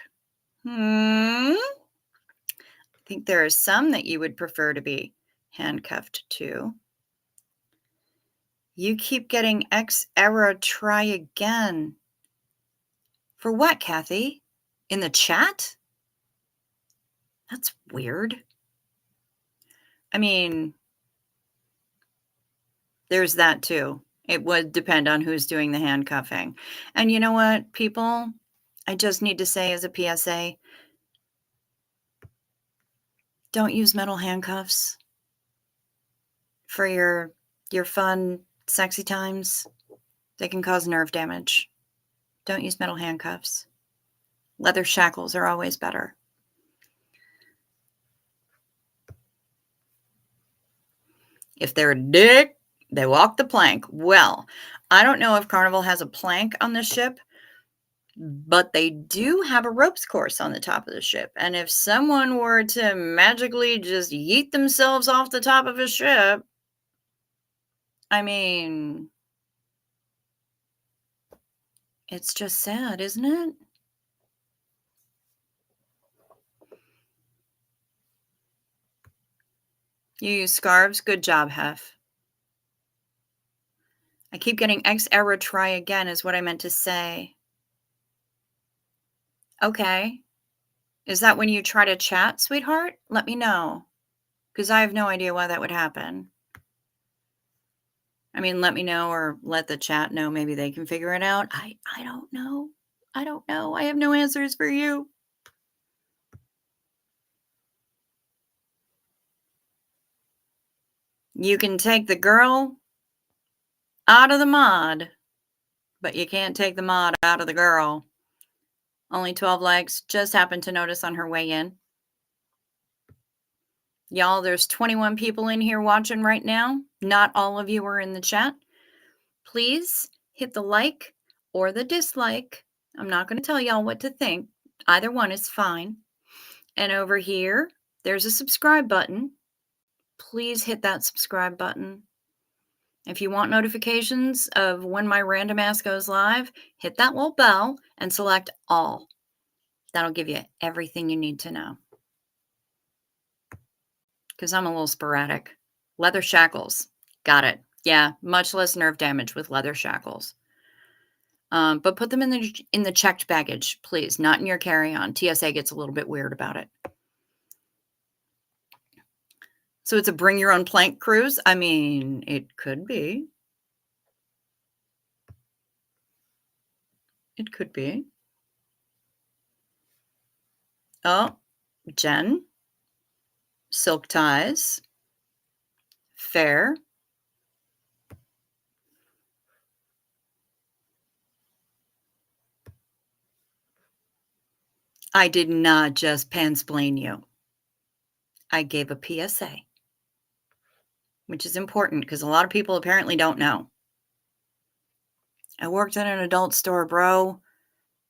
I think there are some that you would prefer to be handcuffed to. You keep getting X error, try again. For what, Kathy? In the chat? That's weird. I mean, there's that too. It would depend on who's doing the handcuffing. And you know what, people? I just need to say as a PSA, don't use metal handcuffs for your fun, sexy times. They can cause nerve damage. Don't use metal handcuffs. Leather shackles are always better. If they're a dick, they walk the plank. Well, I don't know if Carnival has a plank on the ship, but they do have a ropes course on the top of the ship. And if someone were to magically just yeet themselves off the top of a ship, I mean, it's just sad, isn't it? You use scarves? Good job, Hef. I keep getting X error try again is what I meant to say. Okay. Is that when you try to chat, sweetheart? Let me know. Because I have no idea why that would happen. I mean, let me know or let the chat know. Maybe they can figure it out. I don't know. I don't know. I have no answers for you. You can take the girl out of the mod, but you can't take the mod out of the girl. Only 12 likes. Just happened to notice on her way in. Y'all, there's 21 people in here watching right now. Not all of you are in the chat. Please hit the like or the dislike. I'm not going to tell y'all what to think. Either one is fine. And over here, there's a subscribe button. Please hit that subscribe button. If you want notifications of when my random ass goes live, hit that little bell and select all. That'll give you everything you need to know. Because I'm a little sporadic. Leather shackles. Got it. Yeah, much less nerve damage with leather shackles. But put them in the checked baggage, please, not in your carry-on. TSA gets a little bit weird about it. So it's a bring your own plank cruise? I mean, it could be. It could be. Oh, Jen. Silk ties. Fair. I did not just pansplain you. I gave a PSA, which is important because a lot of people apparently don't know. I worked in an adult store, bro.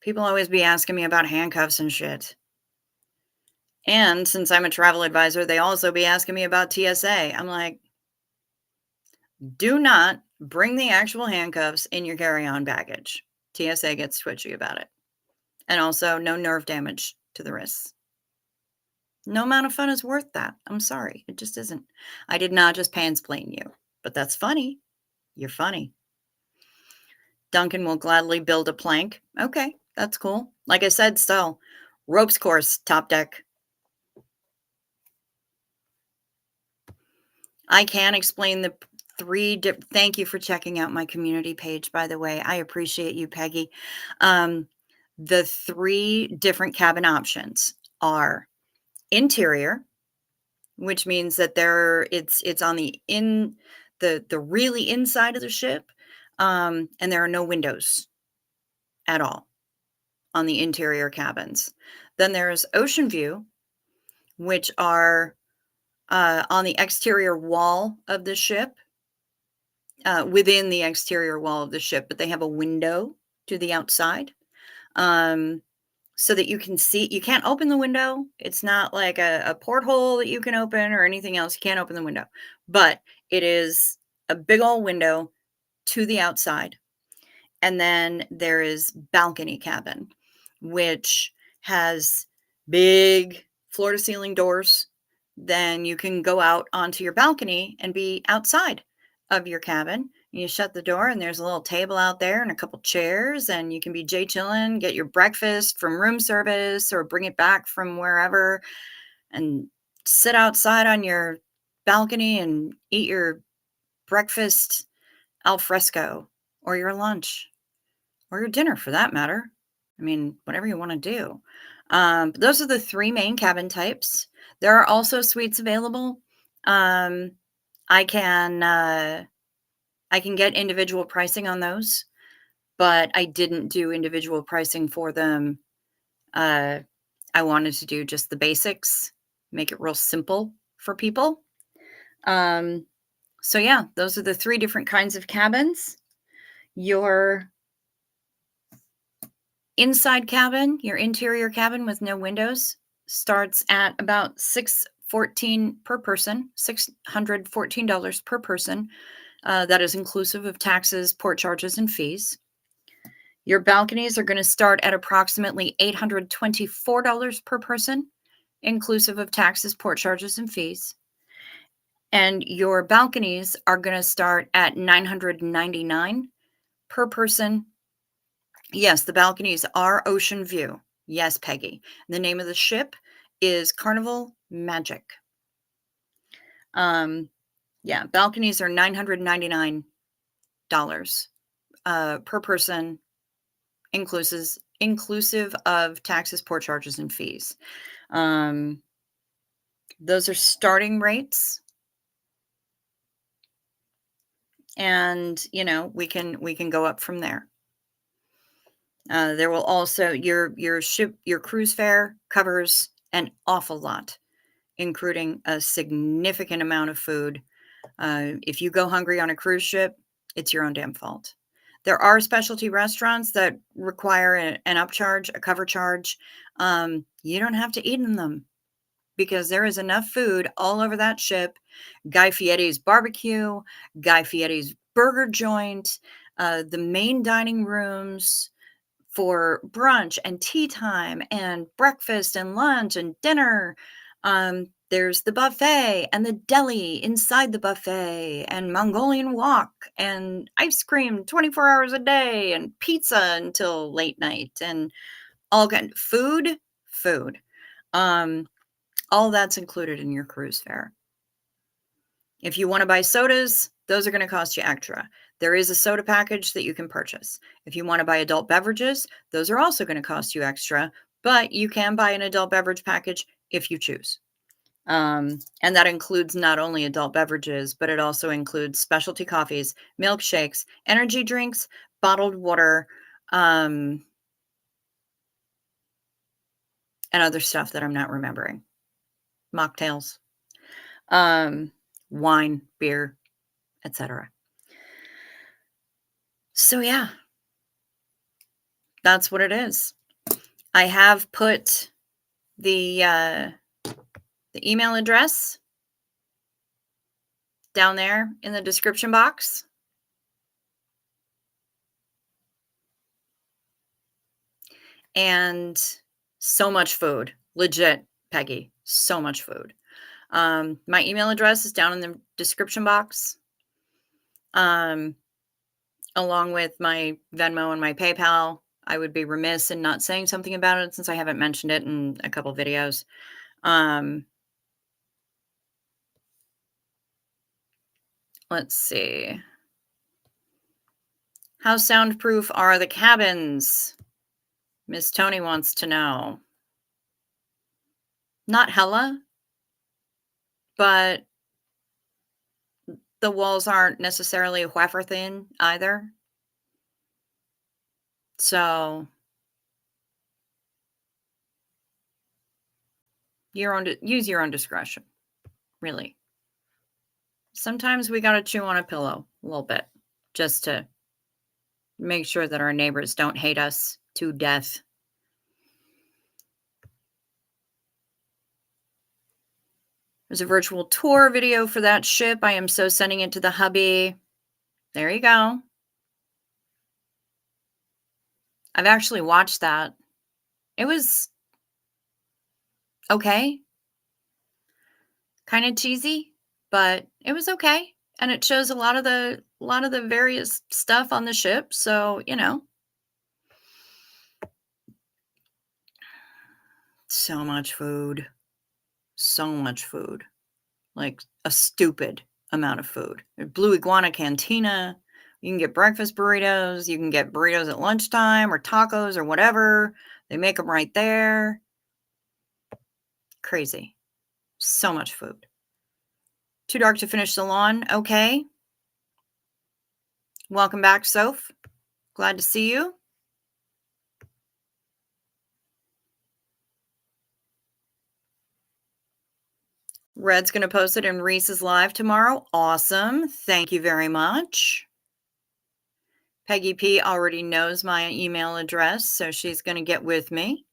People always be asking me about handcuffs and shit. And since I'm a travel advisor, they also be asking me about TSA. I'm like, do not bring the actual handcuffs in your carry-on baggage. TSA gets twitchy about it. And also, no nerve damage to the wrists. No amount of fun is worth that. I'm sorry. It just isn't. I did not just pansplain you, but that's funny. You're funny. Duncan will gladly build a plank. Okay, that's cool. Like I said, still, ropes course, top deck. I can explain the thank you for checking out my community page, by the way. I appreciate you, Peggy. The 3 different cabin options are interior, which means that it's on the really inside of the ship, and there are no windows at all on the interior cabins. Then there's ocean view, which are on the exterior wall of the ship, within the exterior wall of the ship, but they have a window to the outside, so that you can see. You can't open the window. It's not like a porthole that you can open or anything else. You can't open the window, but it is a big old window to the outside. And then there is balcony cabin, which has big floor to ceiling doors. Then you can go out onto your balcony and be outside of your cabin. You shut the door and there's a little table out there and a couple chairs, and you can be Jay chillin', get your breakfast from room service or bring it back from wherever and sit outside on your balcony and eat your breakfast al fresco or your lunch or your dinner for that matter. I mean, whatever you want to do. But those are the three main cabin types. There are also suites available. Um, I can I can get individual pricing on those, but I didn't do individual pricing for them. Uh, I wanted to do just the basics, make it real simple for people. Um, so yeah, those are the three different kinds of cabins. Your inside cabin, your interior cabin with no windows, starts at about $614 per person, $614 per person. That is inclusive of taxes, port charges, and fees. Your balconies are going to start at approximately $824 per person, inclusive of taxes, port charges, and fees. And your balconies are going to start at $999 per person. Yes, the balconies are ocean view. Yes, Peggy. The name of the ship is Carnival Magic. Yeah, balconies are $999 per person, inclusive of taxes, port charges, and fees. Those are starting rates. And, you know, we can go up from there. There will also your cruise fare covers an awful lot, including a significant amount of food. If you go hungry on a cruise ship, it's your own damn fault. There are specialty restaurants that require an upcharge, a cover charge. You don't have to eat in them because there is enough food all over that ship. Guy Fieri's barbecue, Guy Fieri's burger joint, the main dining rooms for brunch and tea time and breakfast and lunch and dinner. There's the buffet and the deli inside the buffet and Mongolian wok and ice cream 24 hours a day and pizza until late night and all kind food. All that's included in your cruise fare. If you want to buy sodas, those are going to cost you extra. There is a soda package that you can purchase. If you want to buy adult beverages, those are also going to cost you extra, but you can buy an adult beverage package if you choose. And that includes not only adult beverages, but it also includes specialty coffees, milkshakes, energy drinks, bottled water, and other stuff that I'm not remembering. Mocktails, wine, beer, etc. So yeah, that's what it is. I have put the email address down there in the description box. And so much food. Legit, Peggy. So much food. My email address is down in the description box. Along with my Venmo and my PayPal. I would be remiss in not saying something about it since I haven't mentioned it in a couple videos. Let's see. How soundproof are the cabins? Miss Tony wants to know. Not hella, but the walls aren't necessarily wafer thin either. So use your own discretion, really. Sometimes we got to chew on a pillow a little bit just to make sure that our neighbors don't hate us to death. There's a virtual tour video for that ship. I am so sending it to the hubby. There you go. I've actually watched that. It was okay. Kind of cheesy, but it was okay. And it shows a lot of the a lot of the various stuff on the ship. So, so much food, so much food, like a stupid amount of food. Blue Iguana Cantina. You can get breakfast burritos. You can get burritos at lunchtime or tacos or whatever. They make them right there. Crazy. So much food. Too dark to finish the lawn. Okay. Welcome back, Soph. Glad to see you. Red's going to post it in Reese's Live tomorrow. Awesome. Thank you very much. Peggy P already knows my email address, so she's going to get with me.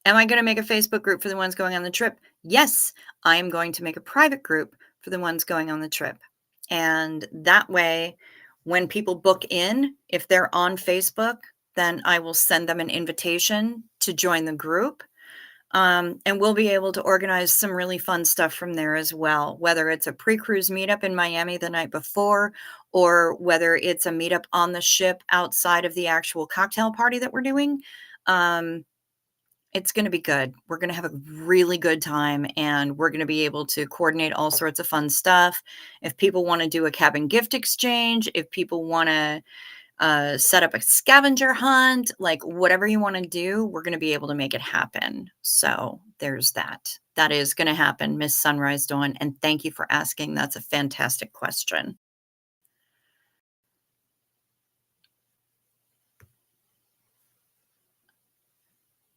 Am I going to make a Facebook group for the ones going on the trip? Yes, I am going to make a private group for the ones going on the trip. And that way, when people book in, if they're on Facebook, then I will send them an invitation to join the group. And we'll be able to organize some really fun stuff from there as well, whether it's a pre-cruise meetup in Miami the night before, or whether it's a meetup on the ship outside of the actual cocktail party that we're doing. It's going to be good. We're going to have a really good time, and we're going to be able to coordinate all sorts of fun stuff. If people want to do a cabin gift exchange, if people want to set up a scavenger hunt, like whatever you want to do, we're going to be able to make it happen. So there's that. That is going to happen, Miss Sunrise Dawn. And thank you for asking. That's a fantastic question.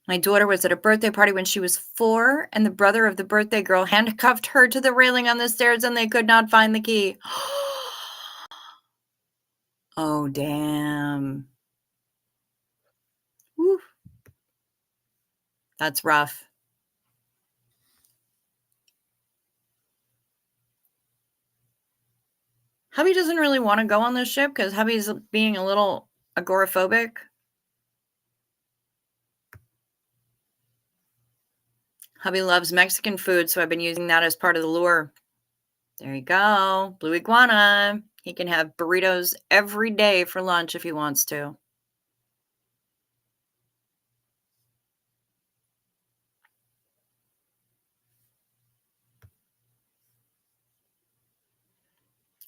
My daughter was at a birthday party when she was 4, and the brother of the birthday girl handcuffed her to the railing on the stairs, and they could not find the key. Oh, damn. Woo. That's rough. Hubby doesn't really want to go on this ship because hubby's being a little agoraphobic. Hubby loves Mexican food, so I've been using that as part of the lure. There you go. Blue Iguana. He can have burritos every day for lunch if he wants to.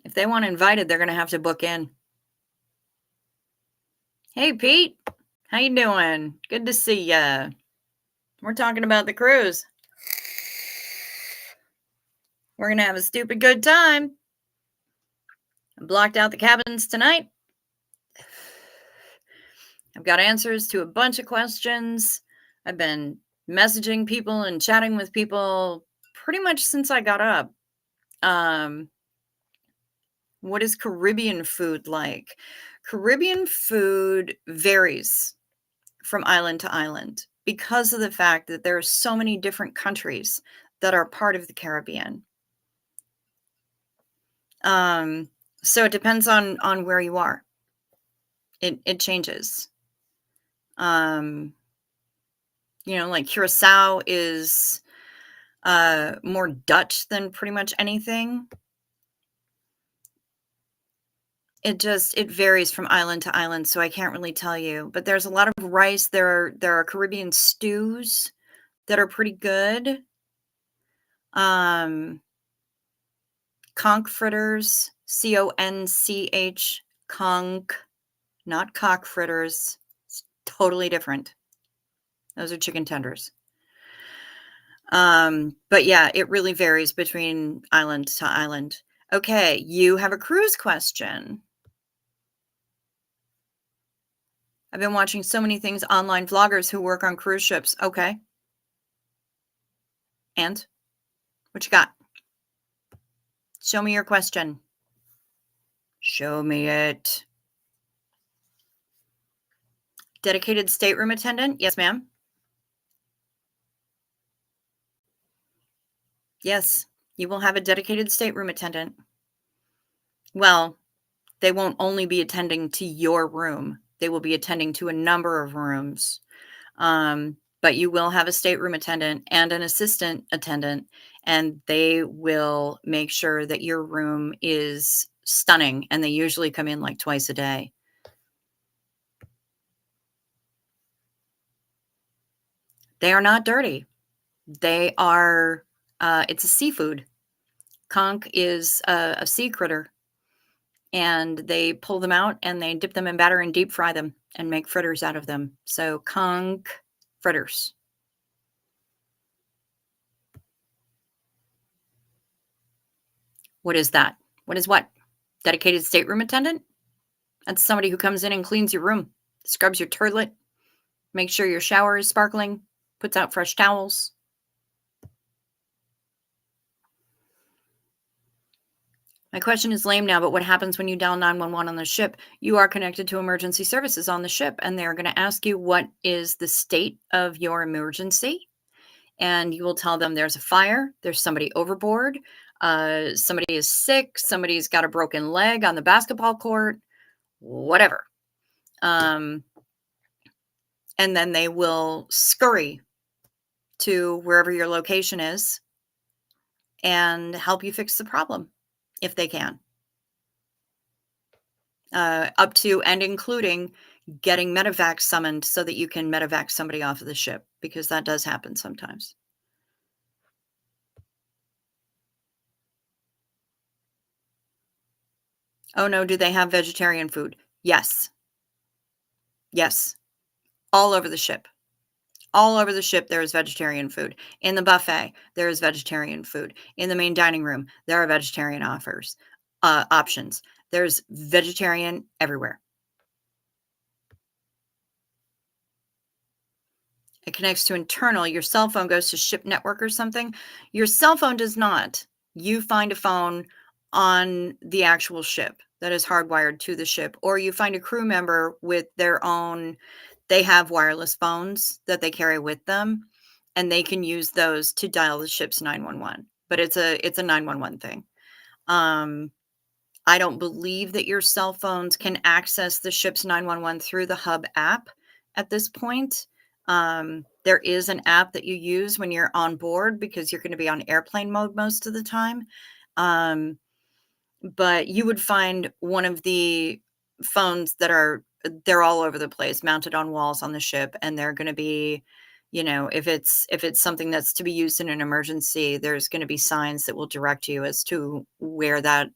If they want invited, they're going to have to book in. Hey, Pete. How you doing? Good to see ya. We're talking about the cruise. We're going to have a stupid good time. I blocked out the cabins tonight. I've got answers to a bunch of questions. I've been messaging people and chatting with people pretty much since I got up. What is Caribbean food like? Caribbean food varies from island to island because of the fact that there are so many different countries that are part of the Caribbean. So it depends on where you are. It changes. Like Curacao is more Dutch than pretty much anything. It varies from island to island, so I can't really tell you. But there's a lot of rice. There are Caribbean stews that are pretty good. Conch fritters, CONCH, conch, not cock fritters. It's totally different. Those are chicken tenders. But yeah, it really varies between island to island. Okay, you have a cruise question. I've been watching so many things, online vloggers who work on cruise ships. Okay. And what you got? Show me your question. Show me it. Dedicated stateroom attendant? Yes, ma'am. Yes, you will have a dedicated stateroom attendant. Well, they won't only be attending to your room. They will be attending to a number of rooms. But you will have a stateroom attendant and an assistant attendant, and they will make sure that your room is stunning, and they usually come in like twice a day. They are not dirty. They are, it's a seafood. Conch is a sea critter, and they pull them out and they dip them in batter and deep fry them and make fritters out of them. So conch fritters. What is that? What is what? Dedicated stateroom attendant? That's somebody who comes in and cleans your room, scrubs your toilet, makes sure your shower is sparkling, puts out fresh towels. My question is lame now, but what happens when you dial 911 on the ship? You are connected to emergency services on the ship, and they're going to ask you what is the state of your emergency. And you will tell them there's a fire, there's somebody overboard, somebody is sick, somebody's got a broken leg on the basketball court, whatever. And then they will scurry to wherever your location is and help you fix the problem if they can. Up to and including getting medevac summoned so that you can medevac somebody off of the ship, because that does happen sometimes. Oh no, do they have vegetarian food? Yes. Yes. All over the ship. All over the ship, there is vegetarian food. In the buffet, there is vegetarian food. In the main dining room, there are vegetarian options. There's vegetarian everywhere. It connects to internal. Your cell phone goes to ship network or something. Your cell phone does not. You find a phone on the actual ship that is hardwired to the ship, or you find a crew member with their own, they have wireless phones that they carry with them, and they can use those to dial the ship's 911. But it's a 911 thing. I don't believe that your cell phones can access the ship's 911 through the hub app at this point. There is an app that you use when you're on board because you're going to be on airplane mode most of the time. But you would find one of the phones that they're all over the place, mounted on walls on the ship, and they're going to be, if it's something that's to be used in an emergency, there's going to be signs that will direct you as to where that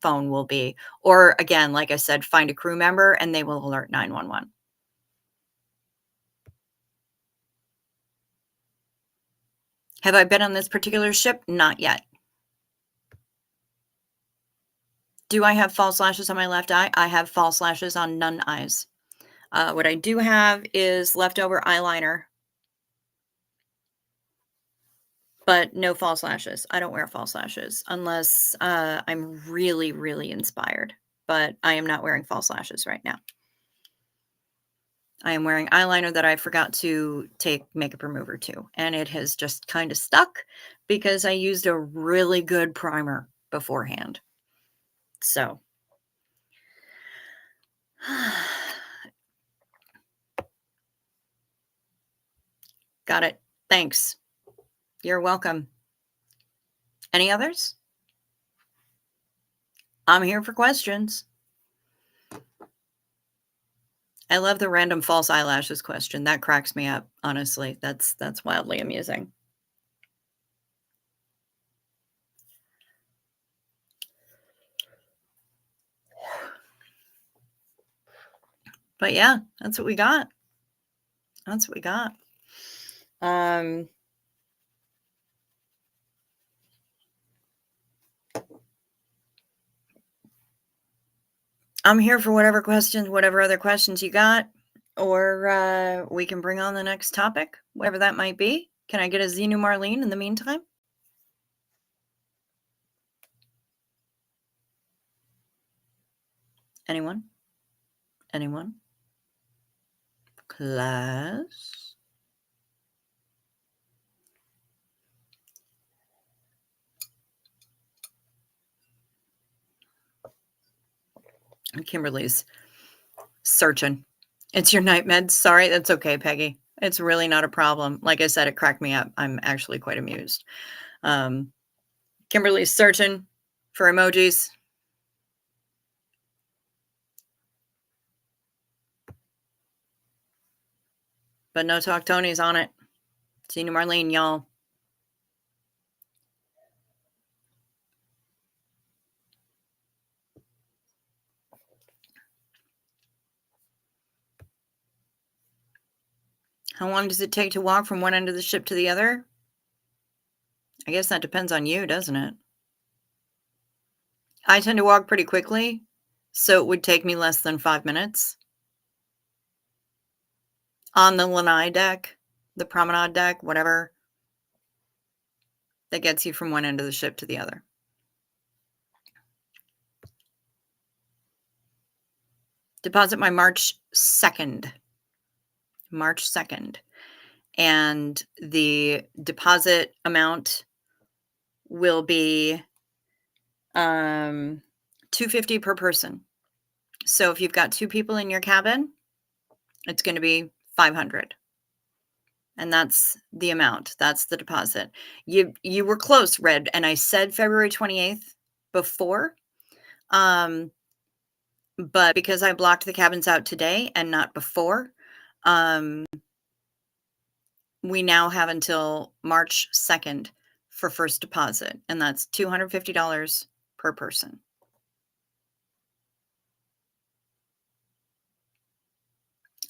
phone will be. Or again, like I said, find a crew member and they will alert 911. Have I been on this particular ship? Not yet. Do I have false lashes on my left eye? I have false lashes on none eyes. What I do have is leftover eyeliner, but no false lashes. I don't wear false lashes unless I'm really, really inspired. But I am not wearing false lashes right now. I am wearing eyeliner that I forgot to take makeup remover to, and it has just kind of stuck because I used a really good primer beforehand. So, got it. Thanks. You're welcome. Any others? I'm here for questions. I love the random false eyelashes question. That cracks me up, honestly. That's wildly amusing. But yeah, that's what we got. That's what we got. I'm here for whatever other questions you got, or we can bring on the next topic, whatever that might be. Can I get a Xenu Marlene in the meantime? Anyone? Anyone? Class? Kimberly's searching. It's your night meds. Sorry, that's okay, Peggy. It's really not a problem. Like I said, it cracked me up. I'm actually quite amused. Kimberly's searching for emojis. But no talk Tony's on it. Senior Marlene, y'all. How long does it take to walk from one end of the ship to the other? I guess that depends on you, doesn't it? I tend to walk pretty quickly, so it would take me less than 5 minutes. On the lanai deck, the promenade deck, whatever, that gets you from one end of the ship to the other. Deposit by March 2nd. March 2nd. And the deposit amount will be $250 per person. So if you've got 2 people in your cabin, it's going to be $500. And that's the amount. That's the deposit. You were close, Red, and I said February 28th before. But because I blocked the cabins out today and not before, we now have until March 2nd for first deposit, and that's $250 per person.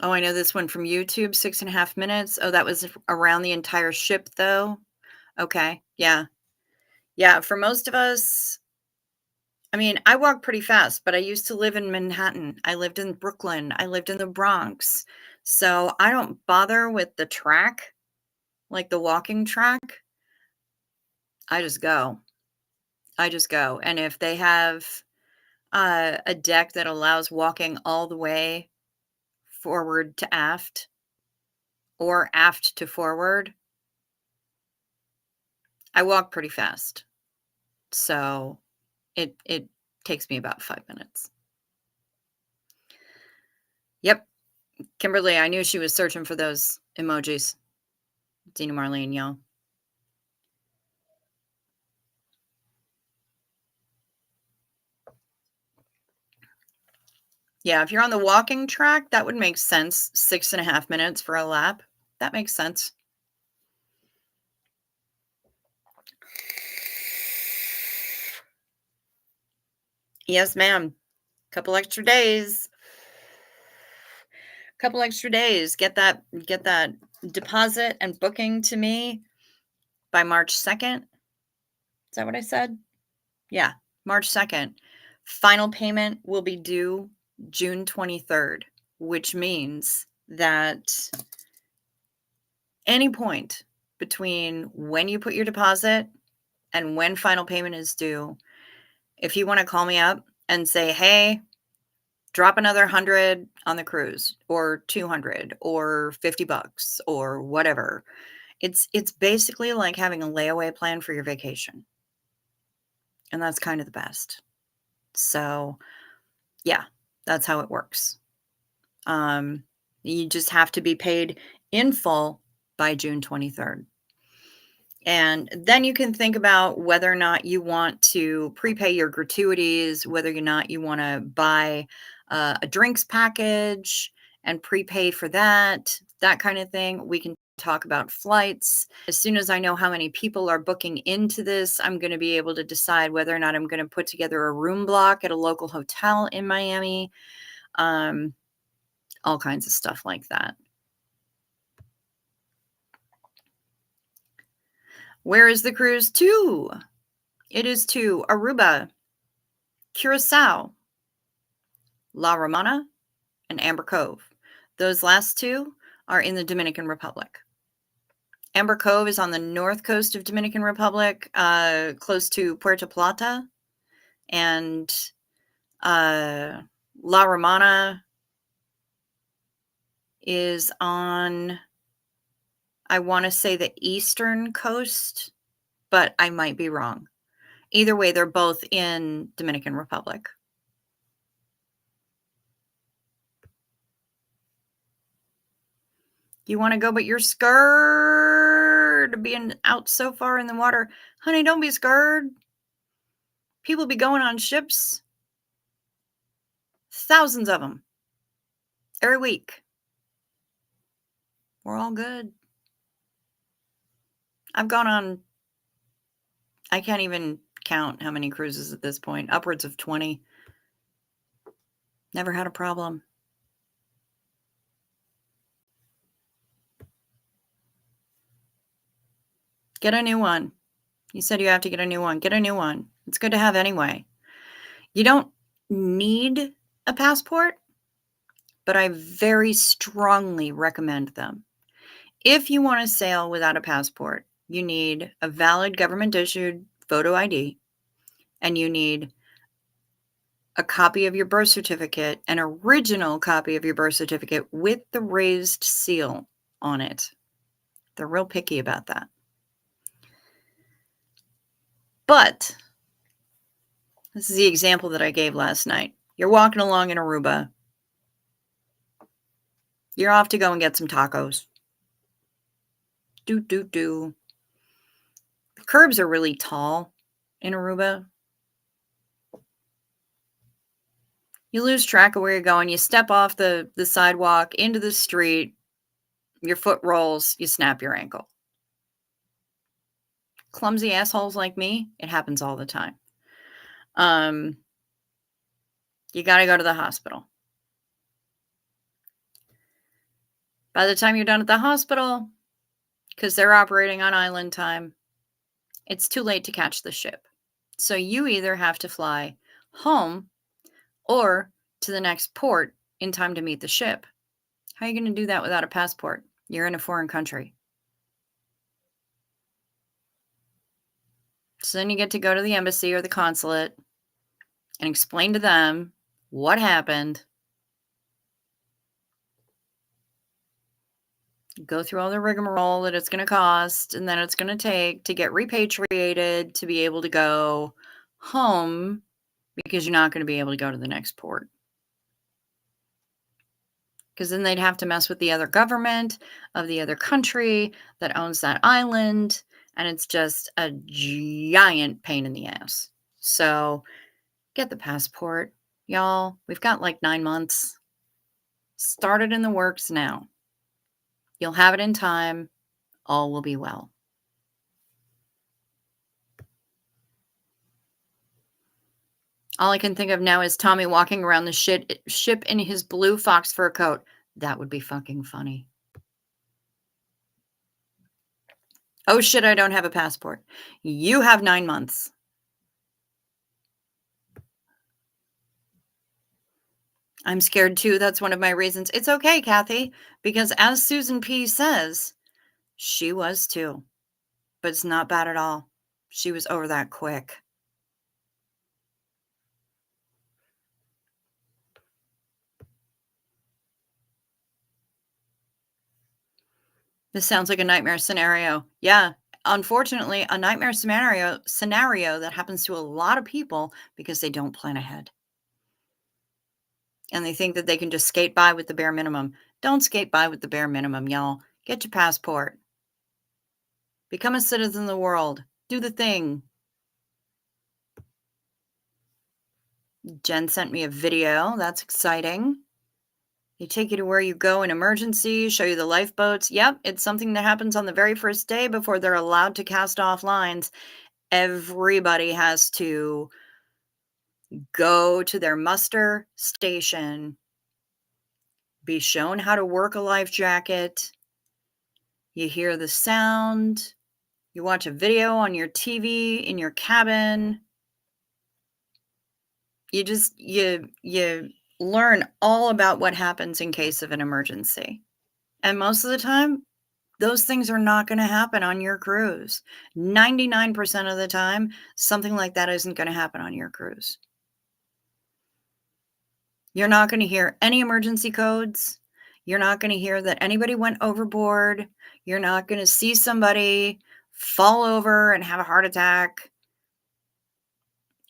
Oh, I know this one from YouTube, 6.5 minutes. Oh, that was around the entire ship, though. Okay. Yeah. Yeah. For most of us, I mean, I walk pretty fast, but I used to live in Manhattan. I lived in Brooklyn. I lived in the Bronx. So I don't bother with the track, like the walking track. I just go. I just go. And if they have a deck that allows walking all the way forward to aft or aft to forward, I walk pretty fast. So it takes me about 5 minutes. Yep. Kimberly, I knew she was searching for those emojis. Dina Marlene, y'all. Yeah, if you're on the walking track, that would make sense. 6.5 minutes for a lap. That makes sense. Yes, ma'am. Couple extra days. Couple extra days. Get that deposit and booking to me by March 2nd. Is that what I said? Yeah, March 2nd. Final payment will be due June 23rd, which means that any point between when you put your deposit and when final payment is due, if you want to call me up and say, hey, drop another 100 on the cruise or 200 or $50 or whatever. It's basically like having a layaway plan for your vacation. And that's kind of the best. So, yeah, that's how it works. You just have to be paid in full by June 23rd. And then you can think about whether or not you want to prepay your gratuities, whether or not you want to buy a drinks package and prepay for that kind of thing. We can talk about flights. As soon as I know how many people are booking into this, I'm going to be able to decide whether or not I'm going to put together a room block at a local hotel in Miami. All kinds of stuff like that. Where is the cruise to? It is to Aruba, Curacao, La Romana, and Amber Cove. Those last two are in the Dominican Republic. Amber Cove is on the north coast of Dominican Republic, close to Puerto Plata, and La Romana is on, I want to say, the eastern coast, but I might be wrong. Either way, they're both in Dominican Republic. You want to go, but you're scared being out so far in the water. Honey, don't be scared. People be going on ships, thousands of them every week. We're all good. I've gone on, I can't even count how many cruises at this point, upwards of 20. Never had a problem. Get a new one. You said you have to get a new one. Get a new one. It's good to have anyway. You don't need a passport, but I very strongly recommend them. If you want to sail without a passport, you need a valid government issued photo ID, and you need a copy of your birth certificate, an original copy of your birth certificate with the raised seal on it. They're real picky about that. But this is the example that I gave last night. You're walking along in Aruba. You're off to go and get some tacos. The curbs are really tall in Aruba. You lose track of where you're going. You step off the sidewalk into the street. Your foot rolls. You snap your ankle. Clumsy assholes like me, it happens all the time. You got to go to the hospital. By the time you're done at the hospital, because they're operating on island time, it's too late to catch the ship. So you either have to fly home or to the next port in time to meet the ship. How are you going to do that without a passport? You're in a foreign country. So then you get to go to the embassy or the consulate and explain to them what happened. Go through all the rigmarole that it's going to cost and then it's going to take to get repatriated to be able to go home, because you're not going to be able to go to the next port. Because then they'd have to mess with the other government of the other country that owns that island, and it's just a giant pain in the ass. So get the passport, y'all. We've got like 9 months. Started in the works now. You'll have it in time. All will be well. All I can think of now is Tommy walking around the ship in his blue fox fur coat. That would be fucking funny. Oh shit, I don't have a passport. You have 9 months. I'm scared too. That's one of my reasons. It's okay, Kathy, because as Susan P. says, she was too. But it's not bad at all. She was over that quick. This sounds like a nightmare scenario. Yeah, unfortunately, a nightmare scenario that happens to a lot of people because they don't plan ahead. And they think that they can just skate by with the bare minimum. Don't skate by with the bare minimum, y'all. Get your passport. Become a citizen of the world. Do the thing. Jen sent me a video. That's exciting. They take you to where you go in emergency, show you the lifeboats. Yep, it's something that happens on the very first day before they're allowed to cast off lines. Everybody has to go to their muster station, be shown how to work a life jacket. You hear the sound. You watch a video on your TV in your cabin. You learn all about what happens in case of an emergency. And most of the time, those things are not going to happen on your cruise. 99% of the time, something like that isn't going to happen on your cruise. You're not going to hear any emergency codes. You're not going to hear that anybody went overboard. You're not going to see somebody fall over and have a heart attack.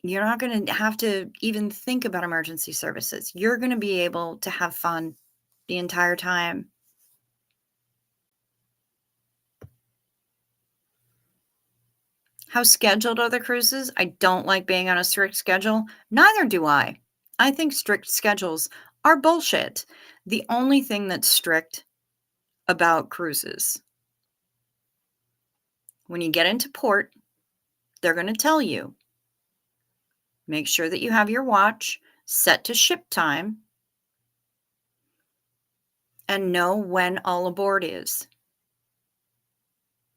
You're not going to have to even think about emergency services. You're going to be able to have fun the entire time. How scheduled are the cruises? I don't like being on a strict schedule. Neither do I. I think strict schedules are bullshit. The only thing that's strict about cruises. When you get into port, they're going to tell you, make sure that you have your watch set to ship time and know when all aboard is.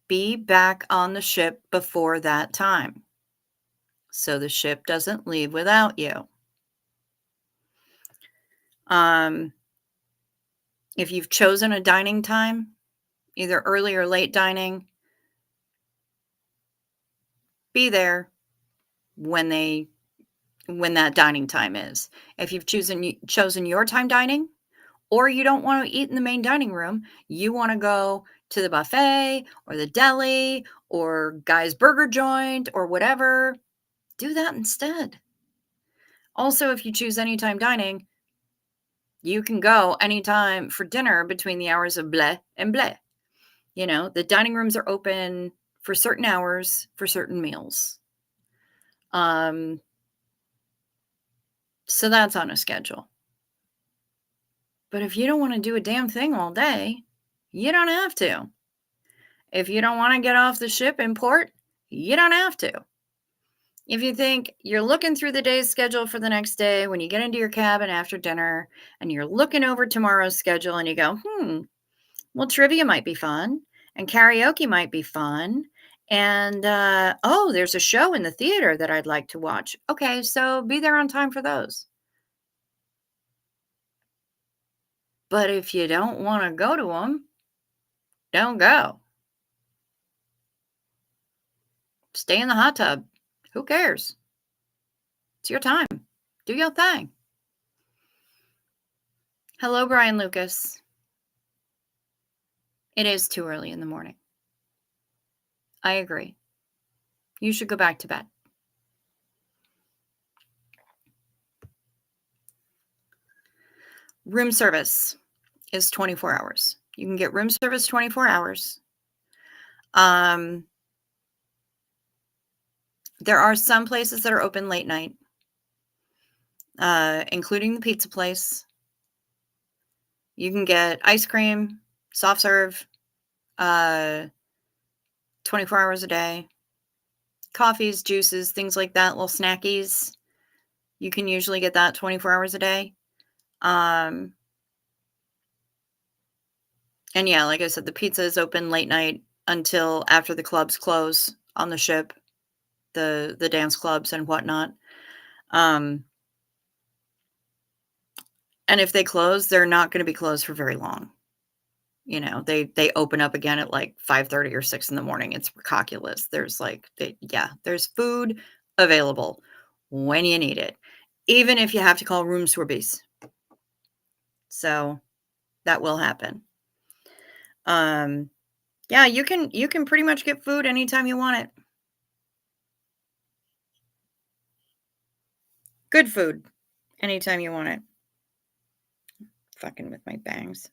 Be back on the ship before that time so the ship doesn't leave without you. If you've chosen a dining time, either early or late dining, be there when that dining time is. If you've chosen your time dining, or you don't want to eat in the main dining room, you want to go to the buffet or the deli or Guy's Burger Joint or whatever, do that instead. Also, if you choose anytime dining, you can go anytime for dinner between the hours of bleh and bleh. You know, the dining rooms are open for certain hours for certain meals. So that's on a schedule. But if you don't want to do a damn thing all day, you don't have to. If you don't want to get off the ship in port, you don't have to. If you think you're looking through the day's schedule for the next day when you get into your cabin after dinner and you're looking over tomorrow's schedule and you go, well, trivia might be fun and karaoke might be fun. And, oh, there's a show in the theater that I'd like to watch. Okay, so be there on time for those. But if you don't want to go to them, don't go. Stay in the hot tub. Who cares? It's your time. Do your thing. Hello, Brian Lucas. It is too early in the morning. I agree. You should go back to bed. Room service is 24 hours. You can get room service 24 hours. There are some places that are open late night, including the pizza place. You can get ice cream, soft serve, 24 hours a day. Coffees, juices, things like that, little snackies. You can usually get that 24 hours a day. And yeah, like I said, the pizza is open late night until after the clubs close on the ship, the dance clubs and whatnot. And if they close, they're not going to be closed for very long. You know, they open up again at like 5:30 or 6 in the morning. It's ridiculous. There's there's food available when you need it, even if you have to call room service. So that will happen. Yeah, you can pretty much get food anytime you want it. Good food anytime you want it. Fucking with my bangs.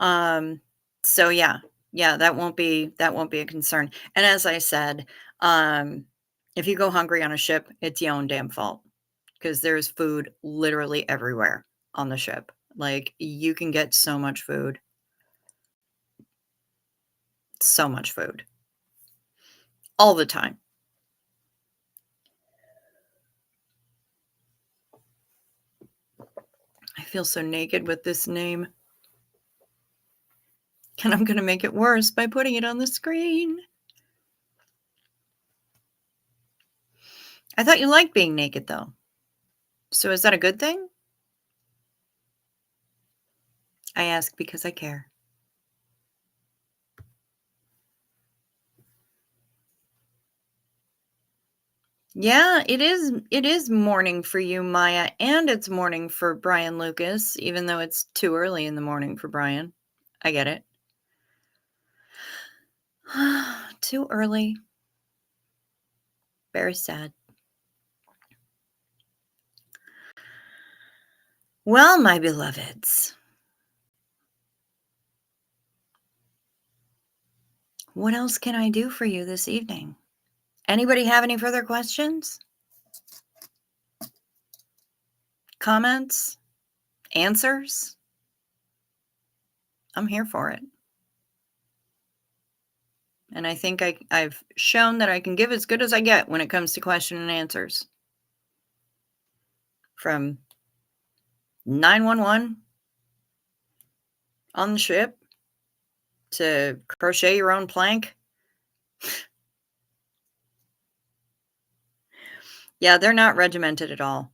So yeah, that won't be a concern. And as I said, if you go hungry on a ship, it's your own damn fault because there's food literally everywhere on the ship. Like you can get so much food. So much food. All the time. I feel so naked with this name. And I'm going to make it worse by putting it on the screen. I thought you liked being naked, though. So is that a good thing? I ask because I care. Yeah, it is morning for you, Maya, and it's morning for Brian Lucas, even though it's too early in the morning for Brian. I get it. Too early. Very sad. Well, my beloveds, what else can I do for you this evening? Anybody have any further questions? Comments? Answers? I'm here for it. And I think I've shown that I can give as good as I get when it comes to question and answers. From 911 on the ship to crochet your own plank. Yeah, they're not regimented at all,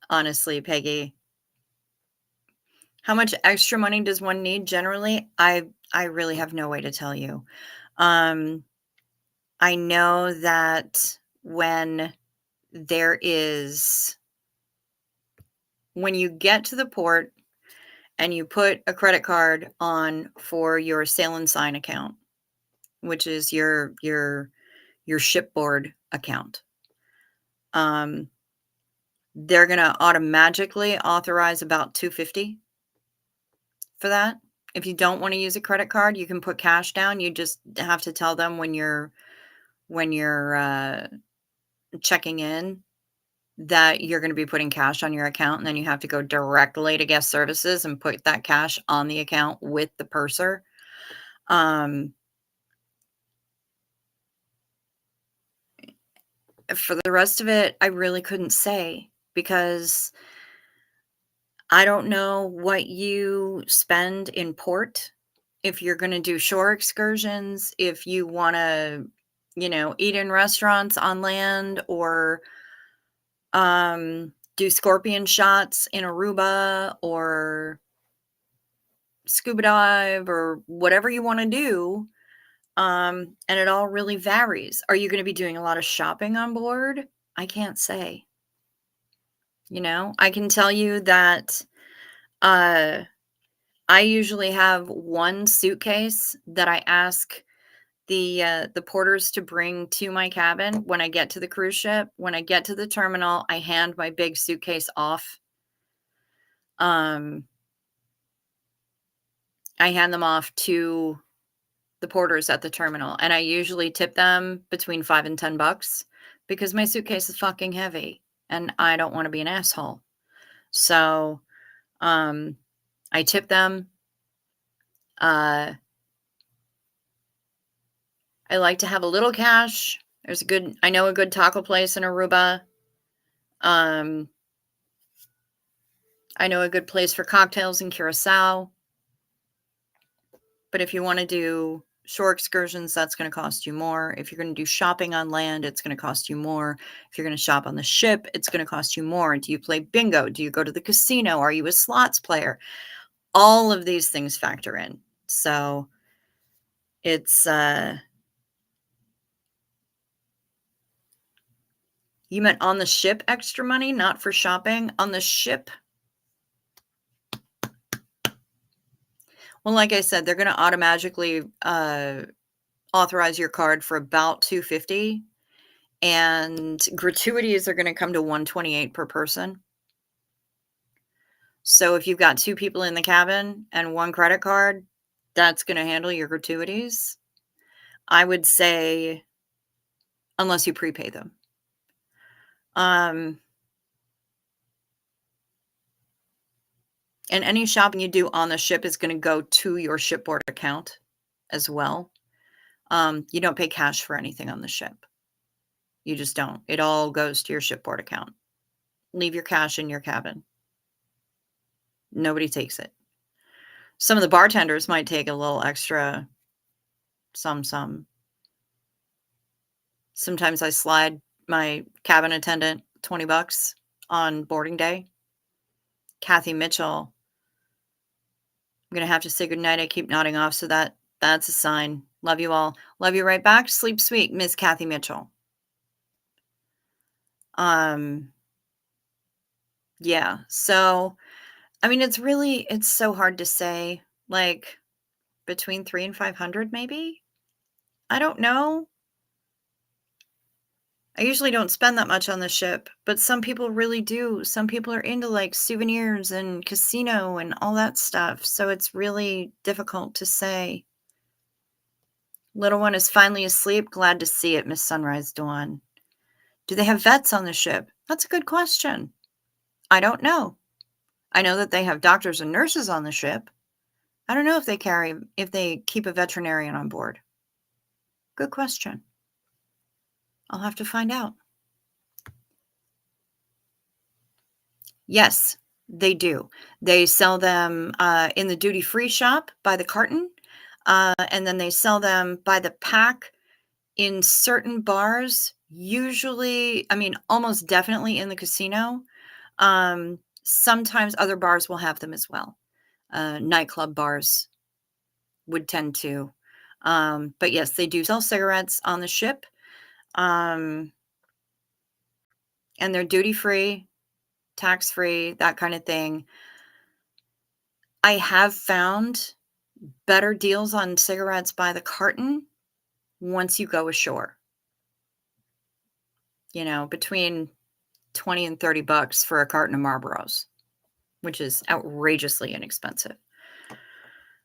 honestly, Peggy. How much extra money does one need generally? I really have no way to tell you. Um, I know that there is when you get to the port and you put a credit card on for your sail and sign account, which is your shipboard account. They're gonna automatically authorize about $250 for that. If you don't wanna use a credit card, you can put cash down. You just have to tell them when you're checking in that you're gonna be putting cash on your account, and then you have to go directly to guest services and put that cash on the account with the purser. Um, for the rest of it, I really couldn't say because I don't know what you spend in port. If you're gonna do shore excursions, if you wanna, eat in restaurants on land or, do scorpion shots in Aruba or scuba dive or whatever you wanna do, and it all really varies. Are you gonna be doing a lot of shopping on board? I can't say, I can tell you that, uh I usually have one suitcase that I ask the porters to bring to my cabin when I get to the cruise ship. When I get to the terminal, I hand my big suitcase off. Um, I hand them off to the porters at the terminal, and I usually tip them between 5 and $10 because my suitcase is fucking heavy, and I don't wanna be an asshole. So, um, I tip them. Uh, I like to have a little cash. I know a good taco place in Aruba. Um, I know a good place for cocktails in Curacao. But if you wanna do shore excursions, that's gonna cost you more. If you're gonna do shopping on land, it's gonna cost you more. If you're gonna shop on the ship, it's gonna cost you more. Do you play bingo? Do you go to the casino? Are you a slots player? All of these things factor in. So, it's, you meant on the ship extra money, not for shopping? On the ship, well, like I said, they're gonna automatically, authorize your card for about $250, and gratuities are gonna come to $128 per person. So if you've got 2 people in the cabin and 1 credit card, that's gonna handle your gratuities. I would say unless you prepay them. Um, and any shopping you do on the ship is gonna go to your shipboard account as well. You don't pay cash for anything on the ship. You just don't. It all goes to your shipboard account. Leave your cash in your cabin. Nobody takes it. Some of the bartenders might take a little extra some. Sometimes I slide my cabin attendant $20 on boarding day. Kathy Mitchell, I'm gonna have to say goodnight. I keep nodding off, so that's a sign. Love you all. Love you right back. Sleep sweet, Miss Kathy Mitchell. Um, yeah. So, I mean, it's so hard to say, like, between 3 and 500 maybe? I don't know. I usually don't spend that much on the ship, but some people really do. Some people are into, like, souvenirs and casino and all that stuff, so it's really difficult to say. Little one is finally asleep. Glad to see it, Miss Sunrise Dawn. Do they have vets on the ship? That's a good question. I don't know. I know that they have doctors and nurses on the ship. I don't know if they keep a veterinarian on board. Good question. I'll have to find out. Yes, they do. They sell them in the duty free shop by the carton, and then they sell them by the pack in certain bars. Usually, I mean, almost definitely in the casino. Sometimes other bars will have them as well. Nightclub bars would tend to. But yes, they do sell cigarettes on the ship. And they're duty free, tax free, that kind of thing. I have found better deals on cigarettes by the carton once you go ashore. Between 20 and 30 bucks for a carton of Marlboros, which is outrageously inexpensive.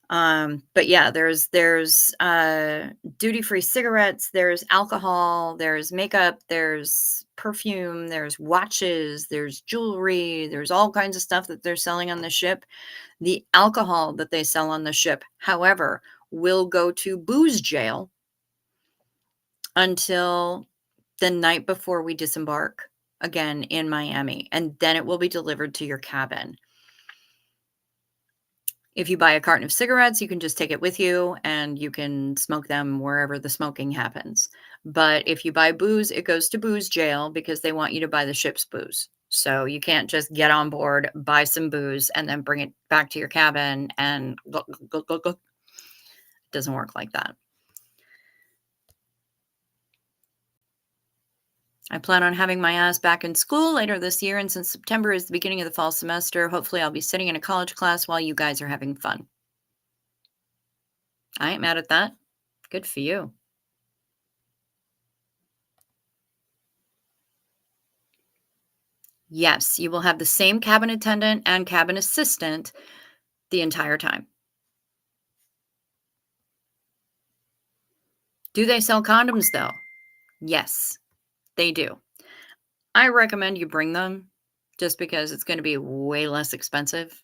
But yeah, there's duty-free cigarettes, there's alcohol, there's makeup, there's perfume, there's watches, there's jewelry, there's all kinds of stuff that they're selling on the ship. The alcohol that they sell on the ship, however, will go to booze jail until the night before we disembark again in Miami, and then it will be delivered to your cabin. If you buy a carton of cigarettes, you can just take it with you and you can smoke them wherever the smoking happens. But if you buy booze, it goes to booze jail because they want you to buy the ship's booze. So you can't just get on board, buy some booze, and then bring it back to your cabin and go. It doesn't work like that. I plan on having my ass back in school later this year, and since September is the beginning of the fall semester, hopefully I'll be sitting in a college class while you guys are having fun. I ain't mad at that. Good for you. Yes, you will have the same cabin attendant and cabin assistant the entire time. Do they sell condoms, though? Yes, they do. I recommend you bring them just because it's going to be way less expensive.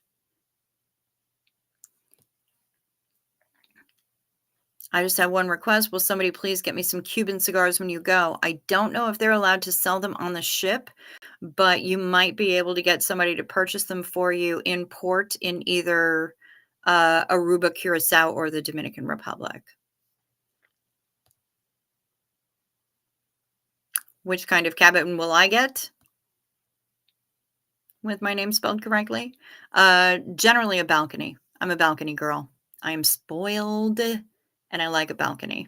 I just have one request. Will somebody please get me some Cuban cigars when you go? I don't know if they're allowed to sell them on the ship, but you might be able to get somebody to purchase them for you in port in either Aruba, Curacao, or the Dominican Republic. Which kind of cabin will I get? With my name spelled correctly? Generally a balcony. I'm a balcony girl. I am spoiled and I like a balcony.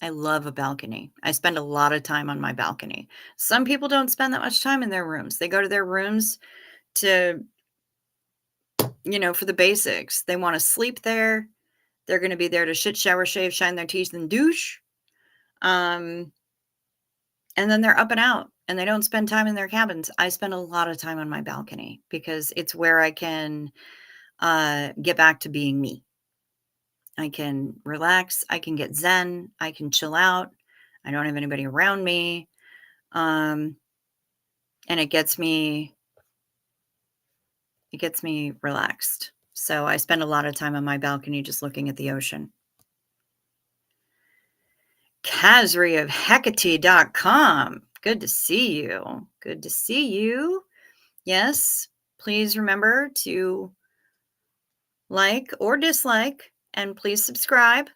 I love a balcony. I spend a lot of time on my balcony. Some people don't spend that much time in their rooms. They go to their rooms to, for the basics. They want to sleep there. They're going to be there to shit, shower, shave, shine their teeth, and douche. And then they're up and out and they don't spend time in their cabins. I spend a lot of time on my balcony because it's where I can get back to being me. I can relax. I can get zen. I can chill out. I don't have anybody around me. And it gets me relaxed. So I spend a lot of time on my balcony just looking at the ocean. Kazri of Hecate.com. Good to see you. Good to see you. Yes, please remember to like or dislike, and please subscribe.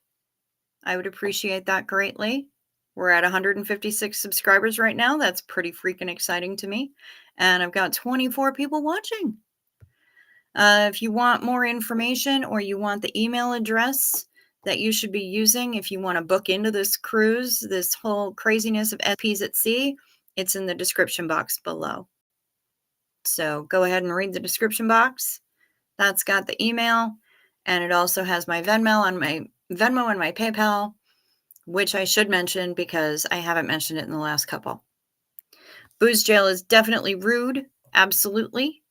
I would appreciate that greatly. We're at 156 subscribers right now. That's pretty freaking exciting to me. And I've got 24 people watching. If you want more information or you want the email address that you should be using if you want to book into this cruise, this whole craziness of SPs at sea, it's in the description box below. So go ahead and read the description box. That's got the email, and it also has my Venmo and my PayPal, which I should mention because I haven't mentioned it in the last couple. Booze jail is definitely rude, absolutely,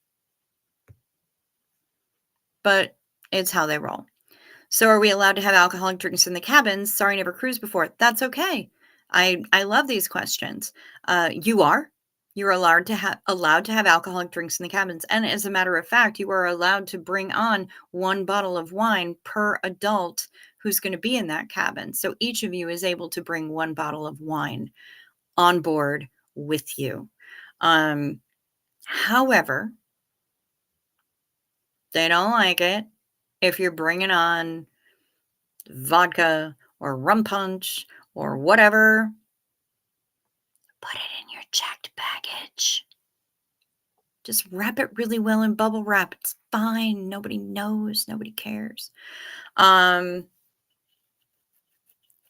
but it's how they roll. So are we allowed to have alcoholic drinks in the cabins? Sorry, never cruised before. That's okay. I love these questions. You are. You're allowed to have alcoholic drinks in the cabins. And as a matter of fact, you are allowed to bring on 1 bottle of wine per adult who's going to be in that cabin. So each of you is able to bring one bottle of wine on board with you. However, they don't like it if you're bringing on vodka or rum punch or whatever. Put it in your checked baggage. Just wrap it really well in bubble wrap. It's fine. Nobody knows. Nobody cares.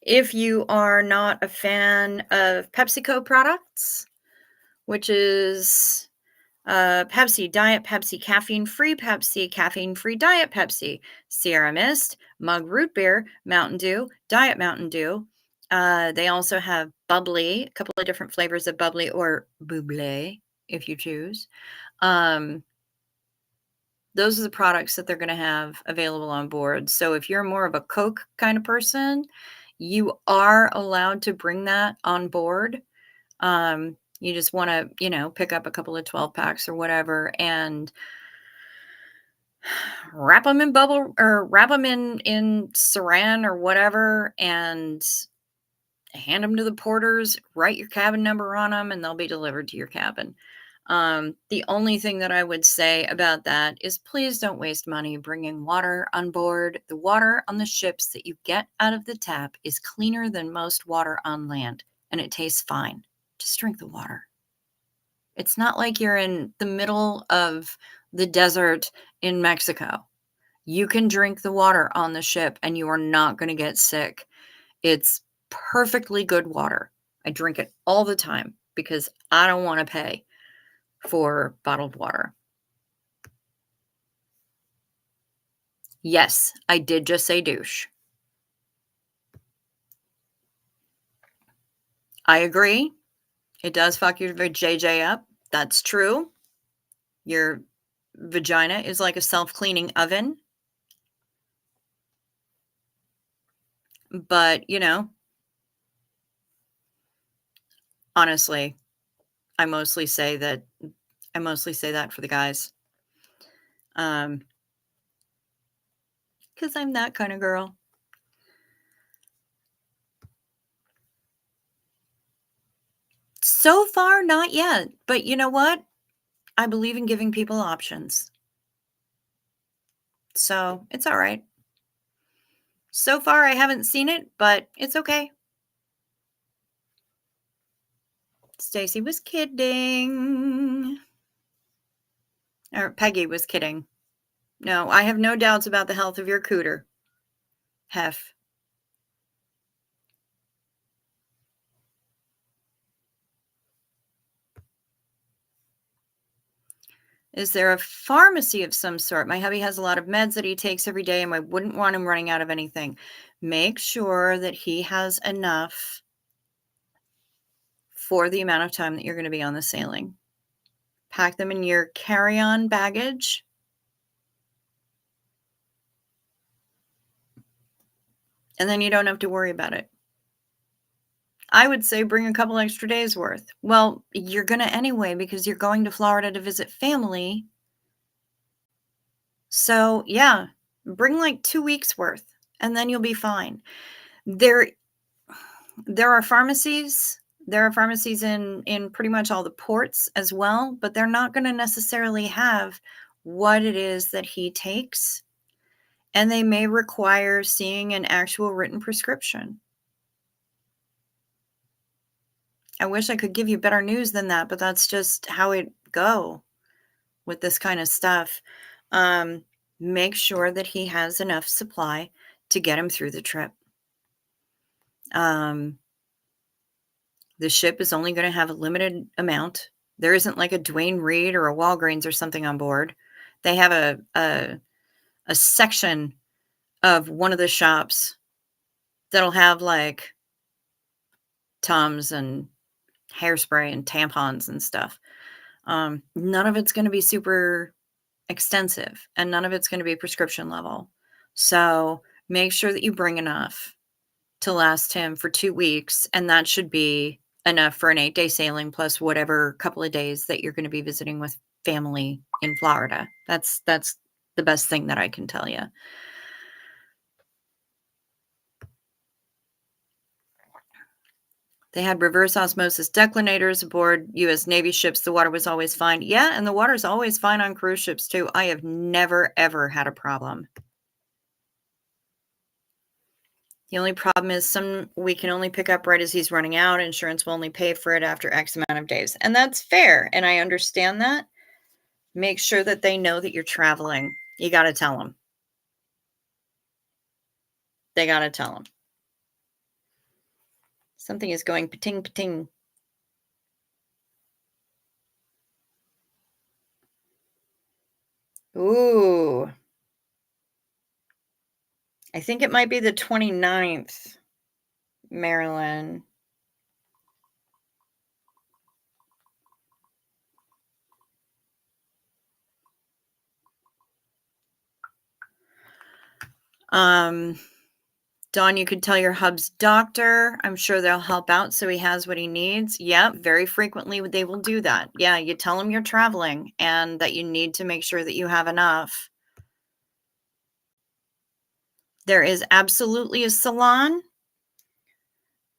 If you are not a fan of PepsiCo products, which is Pepsi, Diet Pepsi, caffeine-free Pepsi, caffeine-free Diet Pepsi, Sierra Mist, Mug Root Beer, Mountain Dew, Diet Mountain Dew. They also have bubbly, a couple of different flavors of bubbly or bubbly, if you choose. Those are the products that they're going to have available on board. So if you're more of a Coke kind of person, you are allowed to bring that on board. You just want to, pick up a couple of 12 packs or whatever and wrap them in bubble or wrap them in saran or whatever and hand them to the porters, write your cabin number on them, and they'll be delivered to your cabin. The only thing that I would say about that is please don't waste money bringing water on board. The water on the ships that you get out of the tap is cleaner than most water on land, and it tastes fine. Just drink the water. It's not like you're in the middle of the desert in Mexico. You can drink the water on the ship and you are not going to get sick. It's perfectly good water. I drink it all the time because I don't want to pay for bottled water. Yes, I did just say douche. I agree. It does fuck your JJ up. That's true. Your vagina is like a self-cleaning oven. But, honestly, I mostly say that for the guys. Because I'm that kind of girl. So far, not yet. But you know what? I believe in giving people options. So it's all right. So far, I haven't seen it, but it's okay. Stacy was kidding. Or Peggy was kidding. No, I have no doubts about the health of your cooter. Hef. Is there a pharmacy of some sort? My hubby has a lot of meds that he takes every day, and I wouldn't want him running out of anything. Make sure that he has enough for the amount of time that you're going to be on the sailing. Pack them in your carry-on baggage. And then you don't have to worry about it. I would say bring a couple extra days worth. Well, you're going to anyway because you're going to Florida to visit family. So, yeah, bring like 2 weeks worth and then you'll be fine. There are pharmacies. There are pharmacies in pretty much all the ports as well, but they're not going to necessarily have what it is that he takes. And they may require seeing an actual written prescription. I wish I could give you better news than that, but that's just how it go with this kind of stuff. Make sure that he has enough supply to get him through the trip. The ship is only going to have a limited amount. There isn't like a Dwayne Reed or a Walgreens or something on board. They have a section of one of the shops that'll have like Tums and hairspray and tampons and stuff. None of it's going to be super extensive and none of it's going to be prescription level. So make sure that you bring enough to last him for 2 weeks. And that should be enough for an 8-day sailing plus whatever couple of days that you're going to be visiting with family in Florida. That's the best thing that I can tell you. They had reverse osmosis declinators aboard US Navy ships. The water was always fine. Yeah, and the water's always fine on cruise ships too. I have never, ever had a problem. The only problem is some we can only pick up right as he's running out. Insurance will only pay for it after X amount of days. And that's fair. And I understand that. Make sure that they know that you're traveling. You got to tell them. They got to tell them. Something is going pating pating. Ooh. I think it might be the 29th, Maryland. Dawn, you could tell your hub's doctor. I'm sure they'll help out so he has what he needs. Yeah, very frequently they will do that. Yeah, you tell them you're traveling and that you need to make sure that you have enough. There is absolutely a salon.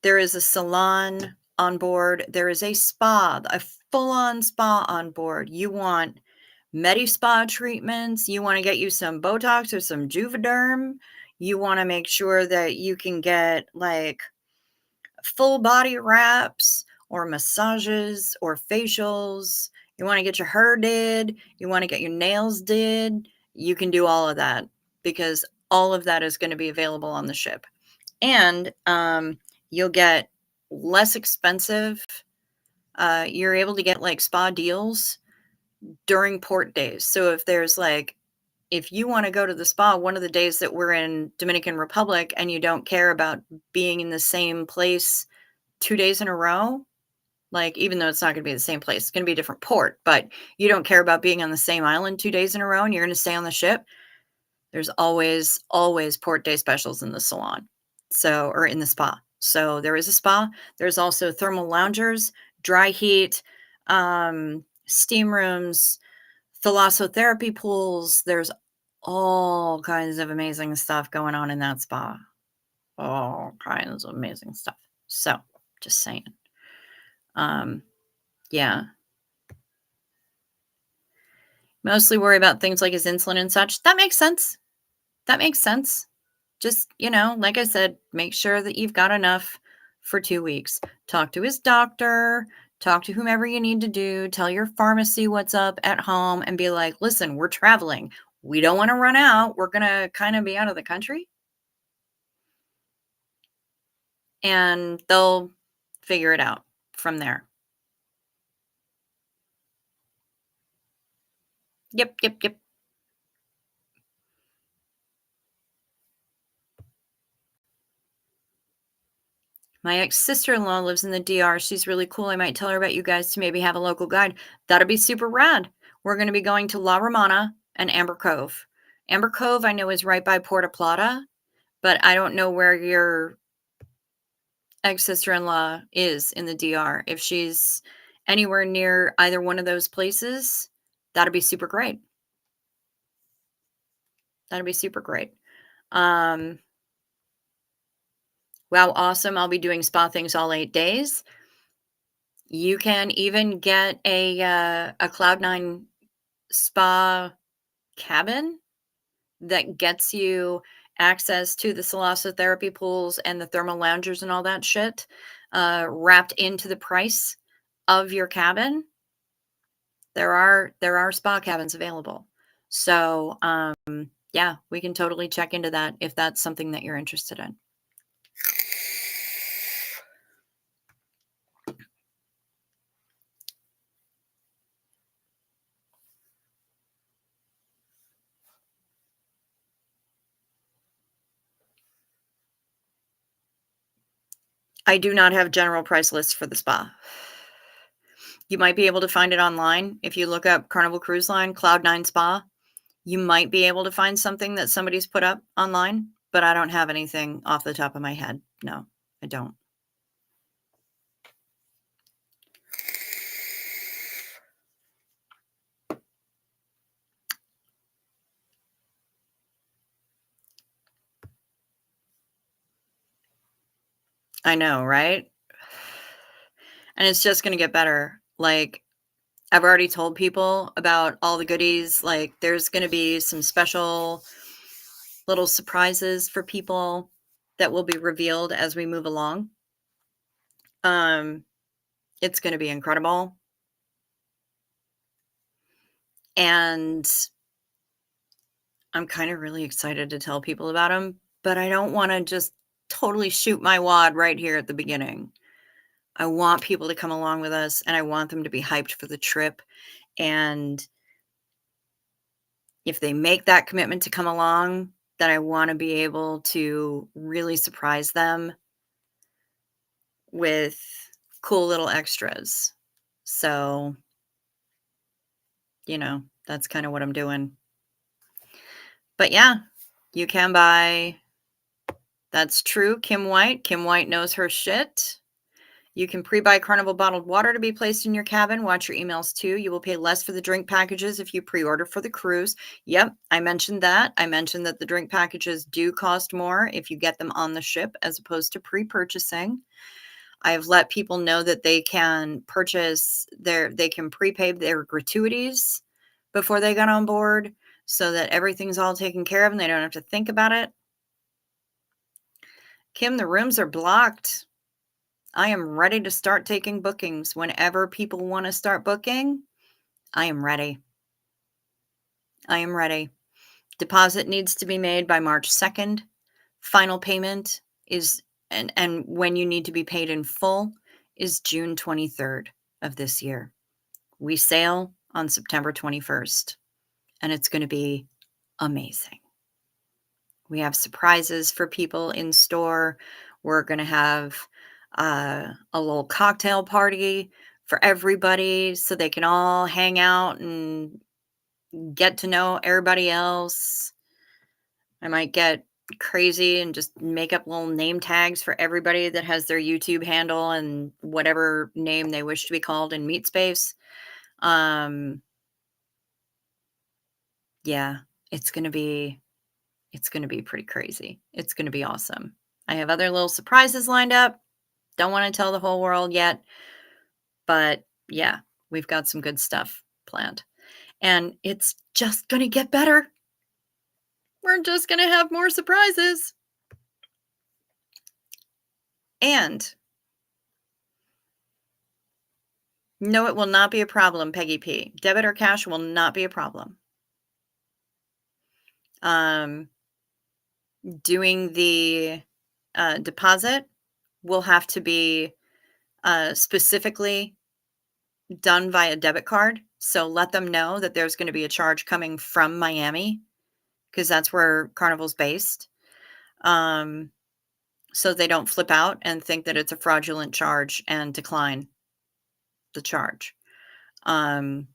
There is a salon on board. There is a spa, a full-on spa on board. You want Medi-spa treatments. You want to get you some Botox or some Juvederm. You want to make sure that you can get like full body wraps or massages or facials. You want to get your hair did. You want to get your nails did. You can do all of that because all of that is going to be available on the ship. And you'll get less expensive. You're able to get like spa deals during port days. So if you want to go to the spa one of the days that we're in Dominican Republic and you don't care about being in the same place 2 days in a row, like even though it's not going to be the same place, it's going to be a different port, but you don't care about being on the same island 2 days in a row and you're going to stay on the ship, there's always port day specials in the salon. So, or in the spa. So there is a spa. There's also thermal loungers, dry heat, steam rooms, thalassotherapy pools. There's all kinds of amazing stuff going on in that spa. All kinds of amazing stuff. So just saying. Yeah. Mostly worry about things like his insulin and such. That makes sense. That makes sense. Just, like I said, make sure that you've got enough for 2 weeks. Talk to his doctor, talk to whomever you need to do, tell your pharmacy what's up at home and be like, listen, we're traveling. We don't want to run out. We're going to kind of be out of the country. And they'll figure it out from there. Yep. My ex-sister-in-law lives in the DR. She's really cool. I might tell her about you guys to maybe have a local guide. That'll be super rad. We're going to be going to La Romana and Amber Cove. Amber Cove, I know, is right by Puerto Plata, but I don't know where your ex-sister-in-law is in the DR. If she's anywhere near either one of those places, that'd be super great. That'd be super great. Wow, awesome. I'll be doing spa things all 8 days. You can even get a Cloud9 spa cabin that gets you access to the thalassotherapy pools and the thermal loungers and all that shit, wrapped into the price of your cabin. There are spa cabins available. So, yeah, we can totally check into that if that's something that you're interested in. I do not have general price lists for the spa. You might be able to find it online. If you look up Carnival Cruise Line, Cloud9 Spa, you might be able to find something that somebody's put up online, but I don't have anything off the top of my head. No, I don't. I know, right? And it's just gonna get better. Like, I've already told people about all the goodies, like, there's gonna be some special little surprises for people that will be revealed as we move along. Um, it's gonna be incredible, and I'm kinda really excited to tell people about them, but I don't wanna just totally shoot my wad right here at the beginning. I want people to come along with us, and I want them to be hyped for the trip, and if they make that commitment to come along, then I wanna be able to really surprise them with cool little extras. So, that's kinda what I'm doing. But yeah, you can buy that's true, Kim White. Kim White knows her shit. You can pre-buy Carnival bottled water to be placed in your cabin. Watch your emails too. You will pay less for the drink packages if you pre-order for the cruise. Yep, I mentioned that. I mentioned that the drink packages do cost more if you get them on the ship as opposed to pre-purchasing. I've let people know that they can prepay their gratuities before they got on board so that everything's all taken care of and they don't have to think about it. Kim, the rooms are blocked. I am ready to start taking bookings. Whenever people want to start booking, I am ready. I am ready. Deposit needs to be made by March 2nd. Final payment is and when you need to be paid in full is June 23rd of this year. We sail on September 21st, and it's going to be amazing. We have surprises for people in store. We're going to have a little cocktail party for everybody so they can all hang out and get to know everybody else. I might get crazy and just make up little name tags for everybody that has their YouTube handle and whatever name they wish to be called in Meat Space. Um, yeah, it's gonna be it's gonna be pretty crazy. It's gonna be awesome. I have other little surprises lined up. Don't want to tell the whole world yet, but yeah, we've got some good stuff planned. And it's just gonna get better. We're just gonna have more surprises. And no, it will not be a problem, Peggy P. Debit or cash will not be a problem. Um, doing the deposit will have to be specifically done via debit card. So let them know that there's going to be a charge coming from Miami because that's where Carnival's based. Um, so they don't flip out and think that it's a fraudulent charge and decline the charge. Um,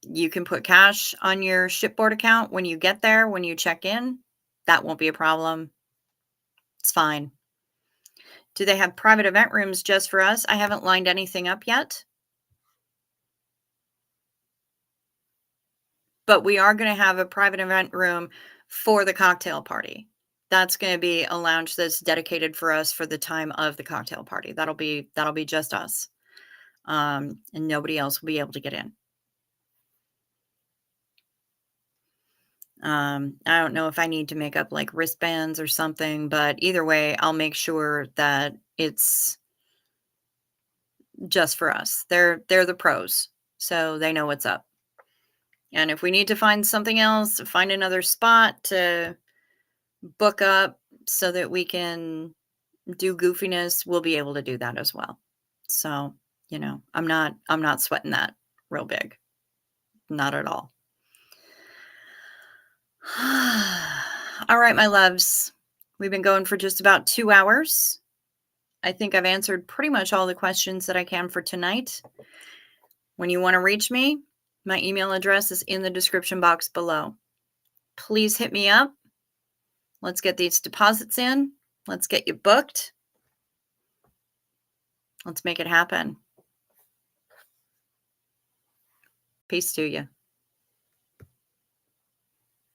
you can put cash on your shipboard account when you get there, when you check in. That won't be a problem. It's fine. Do they have private event rooms just for us? I haven't lined anything up yet. But we are gonna have a private event room for the cocktail party. That's gonna be a lounge that's dedicated for us for the time of the cocktail party. That'll be just us. And nobody else will be able to get in. I don't know if I need to make up like wristbands or something, but either way, I'll make sure that it's just for us. They're the pros, so they know what's up. And if we need to find something else, find another spot to book up so that we can do goofiness, we'll be able to do that as well. So, I'm not sweating that real big. Not at all. All right, my loves. We've been going for just about 2 hours. I think I've answered pretty much all the questions that I can for tonight. When you want to reach me, my email address is in the description box below. Please hit me up. Let's get these deposits in. Let's get you booked. Let's make it happen. Peace to you.